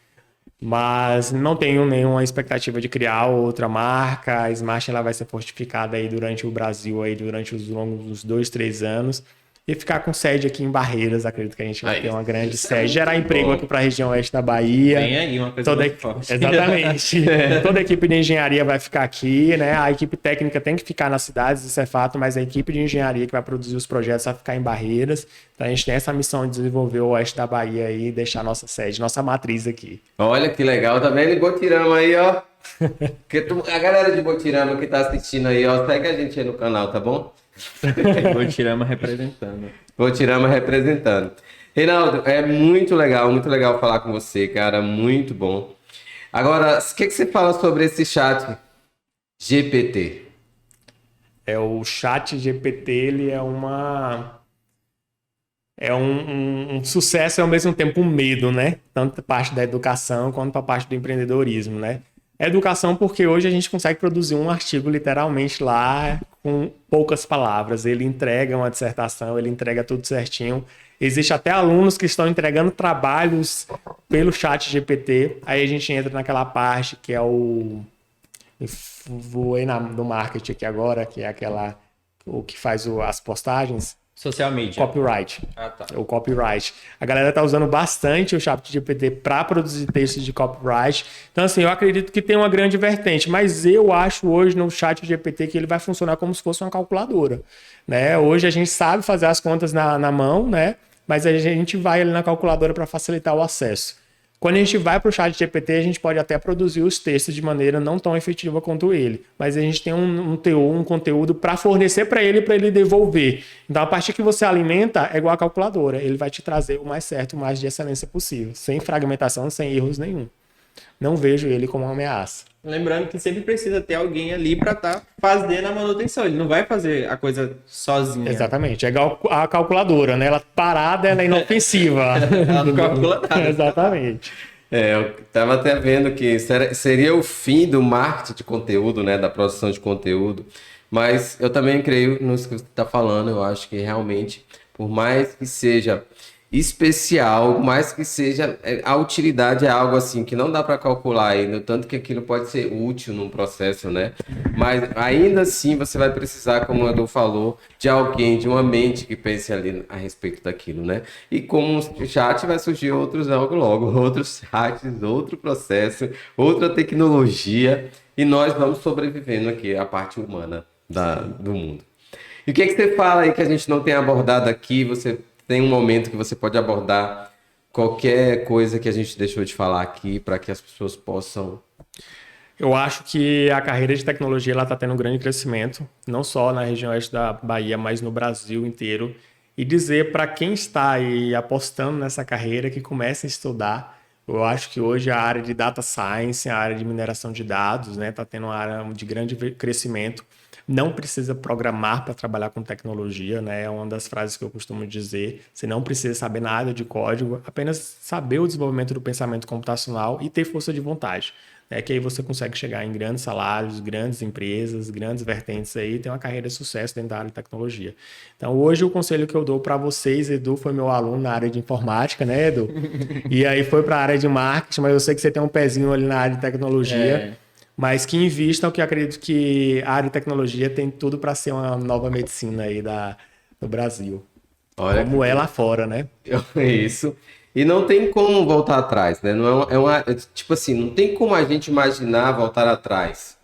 mas não tenho nenhuma expectativa de criar outra marca. A Smart ela vai ser fortificada aí durante o Brasil, aí, durante os longos 2, 3 anos. E ficar com sede aqui em Barreiras, acredito que a gente vai ter uma grande sede. Gerar emprego aqui para a região oeste da Bahia. Tem aí uma coisa muito forte. Exatamente. Toda a equipe de engenharia vai ficar aqui, né? A equipe técnica tem que ficar nas cidades, isso é fato, mas a equipe de engenharia que vai produzir os projetos vai ficar em Barreiras. Então a gente tem essa missão de desenvolver o oeste da Bahia e deixar nossa sede, nossa matriz aqui. Olha que legal, tá vendo? Botirama aí, ó. A galera de Botirama que tá assistindo aí, ó, segue a gente aí no canal, tá bom? Votirama representando. Votirama representando. Reinaldo, é muito legal falar com você, cara, muito bom. Agora, o que você fala sobre esse chat GPT? O chat GPT, ele é um sucesso e ao mesmo tempo um medo, né? Tanto da parte da educação quanto da parte do empreendedorismo, né? Educação porque hoje a gente consegue produzir um artigo literalmente lá com poucas palavras. Ele entrega uma dissertação, ele entrega tudo certinho. Existe até alunos que estão entregando trabalhos pelo chat GPT. Aí a gente entra naquela parte que é voei do marketing aqui agora, que é o que faz as postagens. Social media. Copyright. Ah, tá. O copyright. A galera tá usando bastante o chat GPT para produzir textos de copyright. Então, assim, eu acredito que tem uma grande vertente, mas eu acho hoje no chat GPT que ele vai funcionar como se fosse uma calculadora, né? Hoje a gente sabe fazer as contas na mão, né? Mas a gente vai ali na calculadora para facilitar o acesso. Quando a gente vai para o chat GPT, a gente pode até produzir os textos de maneira não tão efetiva quanto ele. Mas a gente tem um teor, um conteúdo para fornecer para ele devolver. Então, a partir que você alimenta, é igual a calculadora. Ele vai te trazer o mais certo, o mais de excelência possível. Sem fragmentação, sem erros nenhum. Não vejo ele como uma ameaça. Lembrando que sempre precisa ter alguém ali para estar fazendo a manutenção. Ele não vai fazer a coisa sozinho. Exatamente. É igual a calculadora, né? Ela parada, ela é inofensiva. Ela não calcula nada. Exatamente. Eu estava até vendo que seria o fim do marketing de conteúdo, né? Da produção de conteúdo. Mas eu também creio nisso que você está falando. Eu acho que realmente, por mais que seja especial, mais que seja, a utilidade é algo assim que não dá para calcular ainda, tanto que aquilo pode ser útil num processo, né? Mas ainda assim você vai precisar, como o Edu falou, de alguém, de uma mente que pense ali a respeito daquilo, né? E como o chat vai surgir outros logo, outros chats, outro processo, outra tecnologia, e nós vamos sobrevivendo aqui, a parte humana do mundo. E o que você fala aí que a gente não tem abordado aqui? Você tem um momento que você pode abordar qualquer coisa que a gente deixou de falar aqui para que as pessoas possam... Eu acho que a carreira de tecnologia está tendo um grande crescimento, não só na região oeste da Bahia, mas no Brasil inteiro. E dizer para quem está aí apostando nessa carreira que comece a estudar. Eu acho que hoje a área de data science, a área de mineração de dados, né, está tendo uma área de grande crescimento. Não precisa programar para trabalhar com tecnologia, né? É uma das frases que eu costumo dizer. Você não precisa saber nada de código, apenas saber o desenvolvimento do pensamento computacional e ter força de vontade. Né? Que aí você consegue chegar em grandes salários, grandes empresas, grandes vertentes aí, ter uma carreira de sucesso dentro da área de tecnologia. Então, hoje o conselho que eu dou para vocês, Edu foi meu aluno na área de informática, né, Edu? E aí foi para a área de marketing, mas eu sei que você tem um pezinho ali na área de tecnologia. Mas que invistam, que eu acredito que a área de tecnologia tem tudo para ser uma nova medicina aí do Brasil. Olha como é lá fora, né? Isso. E não tem como voltar atrás, né? Não tipo assim, não tem como a gente imaginar voltar atrás.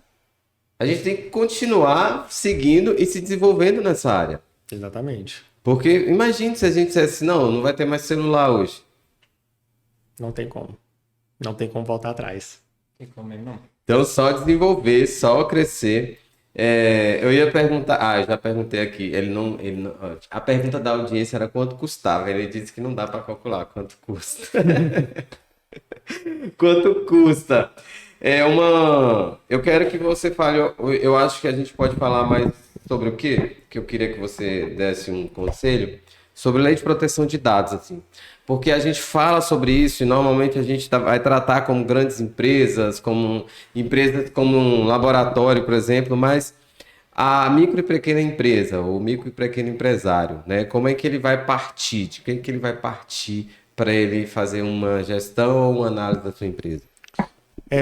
A gente tem que continuar seguindo e se desenvolvendo nessa área. Exatamente. Porque imagine se a gente dissesse, não vai ter mais celular hoje. Não tem como. Não tem como voltar atrás. Tem como mesmo, não. Então, só desenvolver, só crescer. Eu ia perguntar... eu já perguntei aqui. A pergunta da audiência era quanto custava. Ele disse que não dá para calcular quanto custa. Quanto custa? Eu quero que você fale... Eu acho que a gente pode falar mais sobre o quê? Que eu queria que você desse um conselho. Sobre lei de proteção de dados, assim. Porque a gente fala sobre isso e normalmente a gente vai tratar como grandes empresas como um laboratório, por exemplo, mas a micro e pequena empresa, o micro e pequeno empresário, né? Como é que ele vai partir? De quem que ele vai partir para ele fazer uma gestão ou uma análise da sua empresa?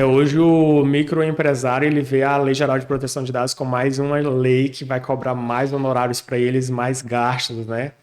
Hoje o microempresário ele vê a Lei Geral de Proteção de Dados como mais uma lei que vai cobrar mais honorários para eles, mais gastos, né?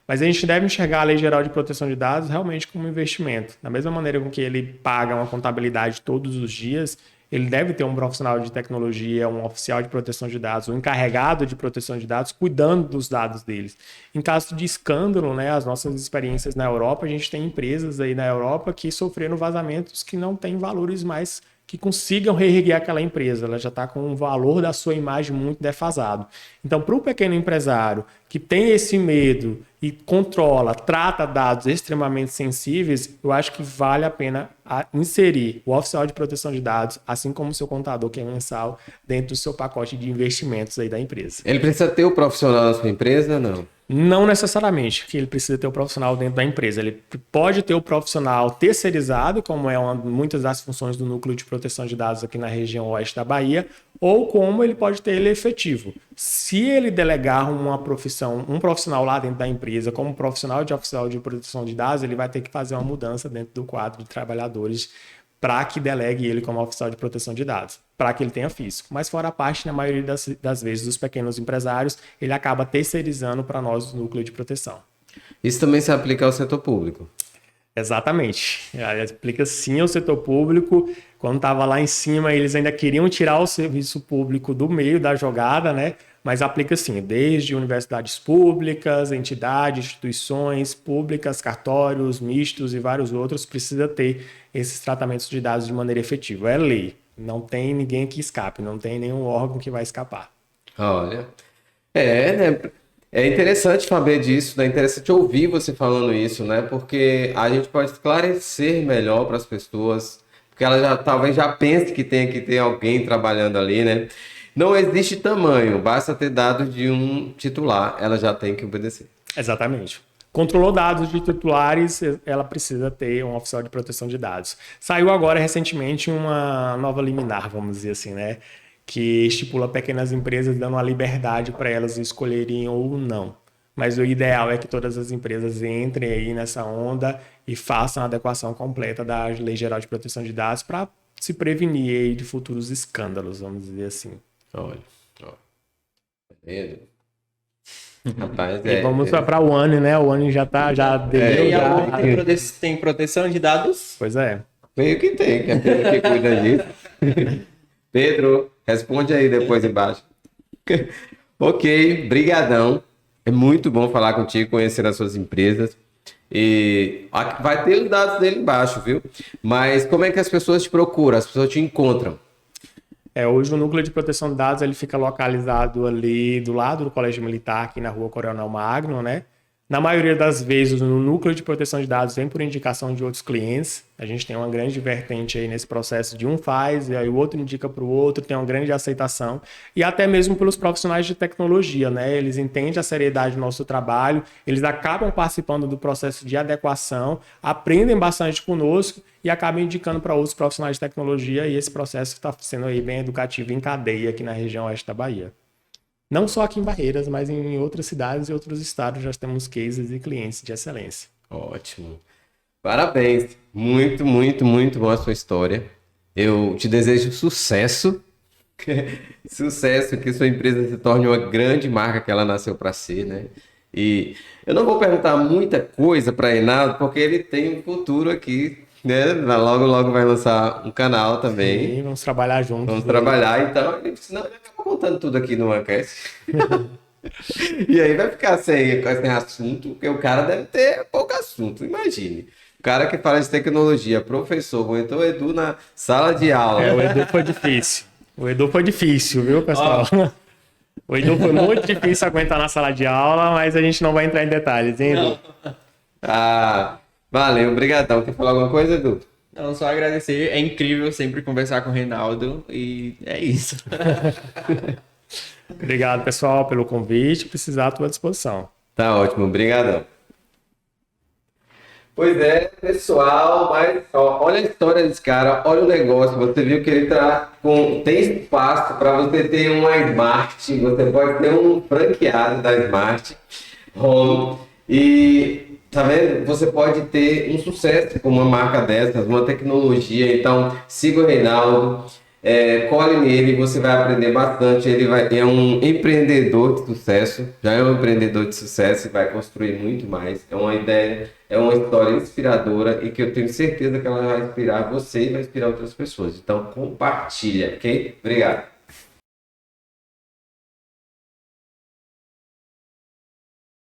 Mas a gente deve enxergar a Lei Geral de Proteção de Dados realmente como um investimento. Da mesma maneira com que ele paga uma contabilidade todos os dias, ele deve ter um profissional de tecnologia, um oficial de proteção de dados, um encarregado de proteção de dados, cuidando dos dados deles. Em caso de escândalo, né, as nossas experiências na Europa, a gente tem empresas aí na Europa que sofreram vazamentos que não têm valores mais que consigam reerguer aquela empresa. Ela já está com o valor da sua imagem muito defasado. Então, para o pequeno empresário que tem esse medo e controla, trata dados extremamente sensíveis, eu acho que vale a pena inserir o oficial de proteção de dados, assim como o seu contador, que é mensal, dentro do seu pacote de investimentos aí da empresa. Ele precisa ter o profissional na sua empresa ou não? Não necessariamente que ele precisa ter o profissional dentro da empresa. Ele pode ter o profissional terceirizado, como é muitas das funções do núcleo de proteção de dados aqui na região oeste da Bahia, ou como ele pode ter ele efetivo. Se ele delegar uma profissão, um profissional lá dentro da empresa, como profissional de oficial de proteção de dados, ele vai ter que fazer uma mudança dentro do quadro de trabalhadores para que delegue ele como oficial de proteção de dados, para que ele tenha físico. Mas fora a parte, na maioria das vezes, dos pequenos empresários, ele acaba terceirizando para nós o núcleo de proteção. Isso também se aplica ao setor público? Exatamente. Aplica sim ao setor público. Quando estava lá em cima, eles ainda queriam tirar o serviço público do meio da jogada, né? Mas aplica sim, desde universidades públicas, entidades, instituições públicas, cartórios, mistos e vários outros, precisa ter esses tratamentos de dados de maneira efetiva. É lei. Não tem ninguém que escape, não tem nenhum órgão que vai escapar. Olha, né? É interessante saber disso, né? É interessante ouvir você falando isso, né? Porque a gente pode esclarecer melhor para as pessoas, porque ela talvez já pense que tem que ter alguém trabalhando ali, né? Não existe tamanho, basta ter dados de um titular, ela já tem que obedecer. Exatamente. Controlou dados de titulares, ela precisa ter um oficial de proteção de dados. Saiu agora recentemente uma nova liminar, vamos dizer assim, né? Que estipula pequenas empresas dando a liberdade para elas escolherem ou não. Mas o ideal é que todas as empresas entrem aí nessa onda e façam a adequação completa da Lei Geral de Proteção de Dados para se prevenir aí de futuros escândalos, vamos dizer assim. Olha. Rapaz, E vamos para o One, né? O One já deu. E a ONU tem proteção de dados? Pois é. Meio que tem, que é Pedro que cuida disso. Pedro, responde aí depois embaixo. Ok, brigadão. É muito bom falar contigo, conhecer as suas empresas. E vai ter os dados dele embaixo, viu? Mas como é que as pessoas te procuram? As pessoas te encontram? Hoje o núcleo de proteção de dados ele fica localizado ali do lado do Colégio Militar, aqui na rua Coronel Magno, né? Na maioria das vezes, no núcleo de proteção de dados vem por indicação de outros clientes. A gente tem uma grande vertente aí nesse processo de um faz, e aí o outro indica para o outro, tem uma grande aceitação. E até mesmo pelos profissionais de tecnologia, né? Eles entendem a seriedade do nosso trabalho, eles acabam participando do processo de adequação, aprendem bastante conosco e acabam indicando para outros profissionais de tecnologia, e esse processo está sendo aí bem educativo em cadeia aqui na região oeste da Bahia. Não só aqui em Barreiras, mas em outras cidades e outros estados já temos cases e clientes de excelência. Ótimo. Parabéns. Muito, muito, muito boa a sua história. Eu te desejo sucesso. Sucesso, que sua empresa se torne uma grande marca que ela nasceu para ser, né? E eu não vou perguntar muita coisa para Reinaldo, porque ele tem um futuro aqui, né? Logo, logo vai lançar um canal também. Sim, vamos trabalhar juntos. Vamos trabalhar, então, senão ele acaba contando tudo aqui no OneCast. E aí vai ficar sem assunto, porque o cara deve ter pouco assunto, imagine. O cara que fala de tecnologia, professor, aguentou o Edu na sala de aula. O Edu foi difícil. O Edu foi difícil, viu, pessoal? O Edu foi muito difícil aguentar na sala de aula, mas a gente não vai entrar em detalhes, hein, Edu? Valeu, obrigadão. Quer falar alguma coisa, Edu? Não, só agradecer. É incrível sempre conversar com o Reinaldo e é isso. Obrigado, pessoal, pelo convite. Precisar à tua disposição. Tá ótimo, obrigadão. Pois é, pessoal, mas olha a história desse cara, olha o negócio. Você viu que ele tem espaço para você ter uma Smart, você pode ter um franqueado da Smart Home e tá vendo? Você pode ter um sucesso com uma marca dessas, uma tecnologia. Então, siga o Reinaldo, colhe nele, você vai aprender bastante. Ele é um empreendedor de sucesso, já é um empreendedor de sucesso e vai construir muito mais. É uma ideia, é uma história inspiradora e que eu tenho certeza que ela vai inspirar você e vai inspirar outras pessoas. Então, compartilha, ok? Obrigado.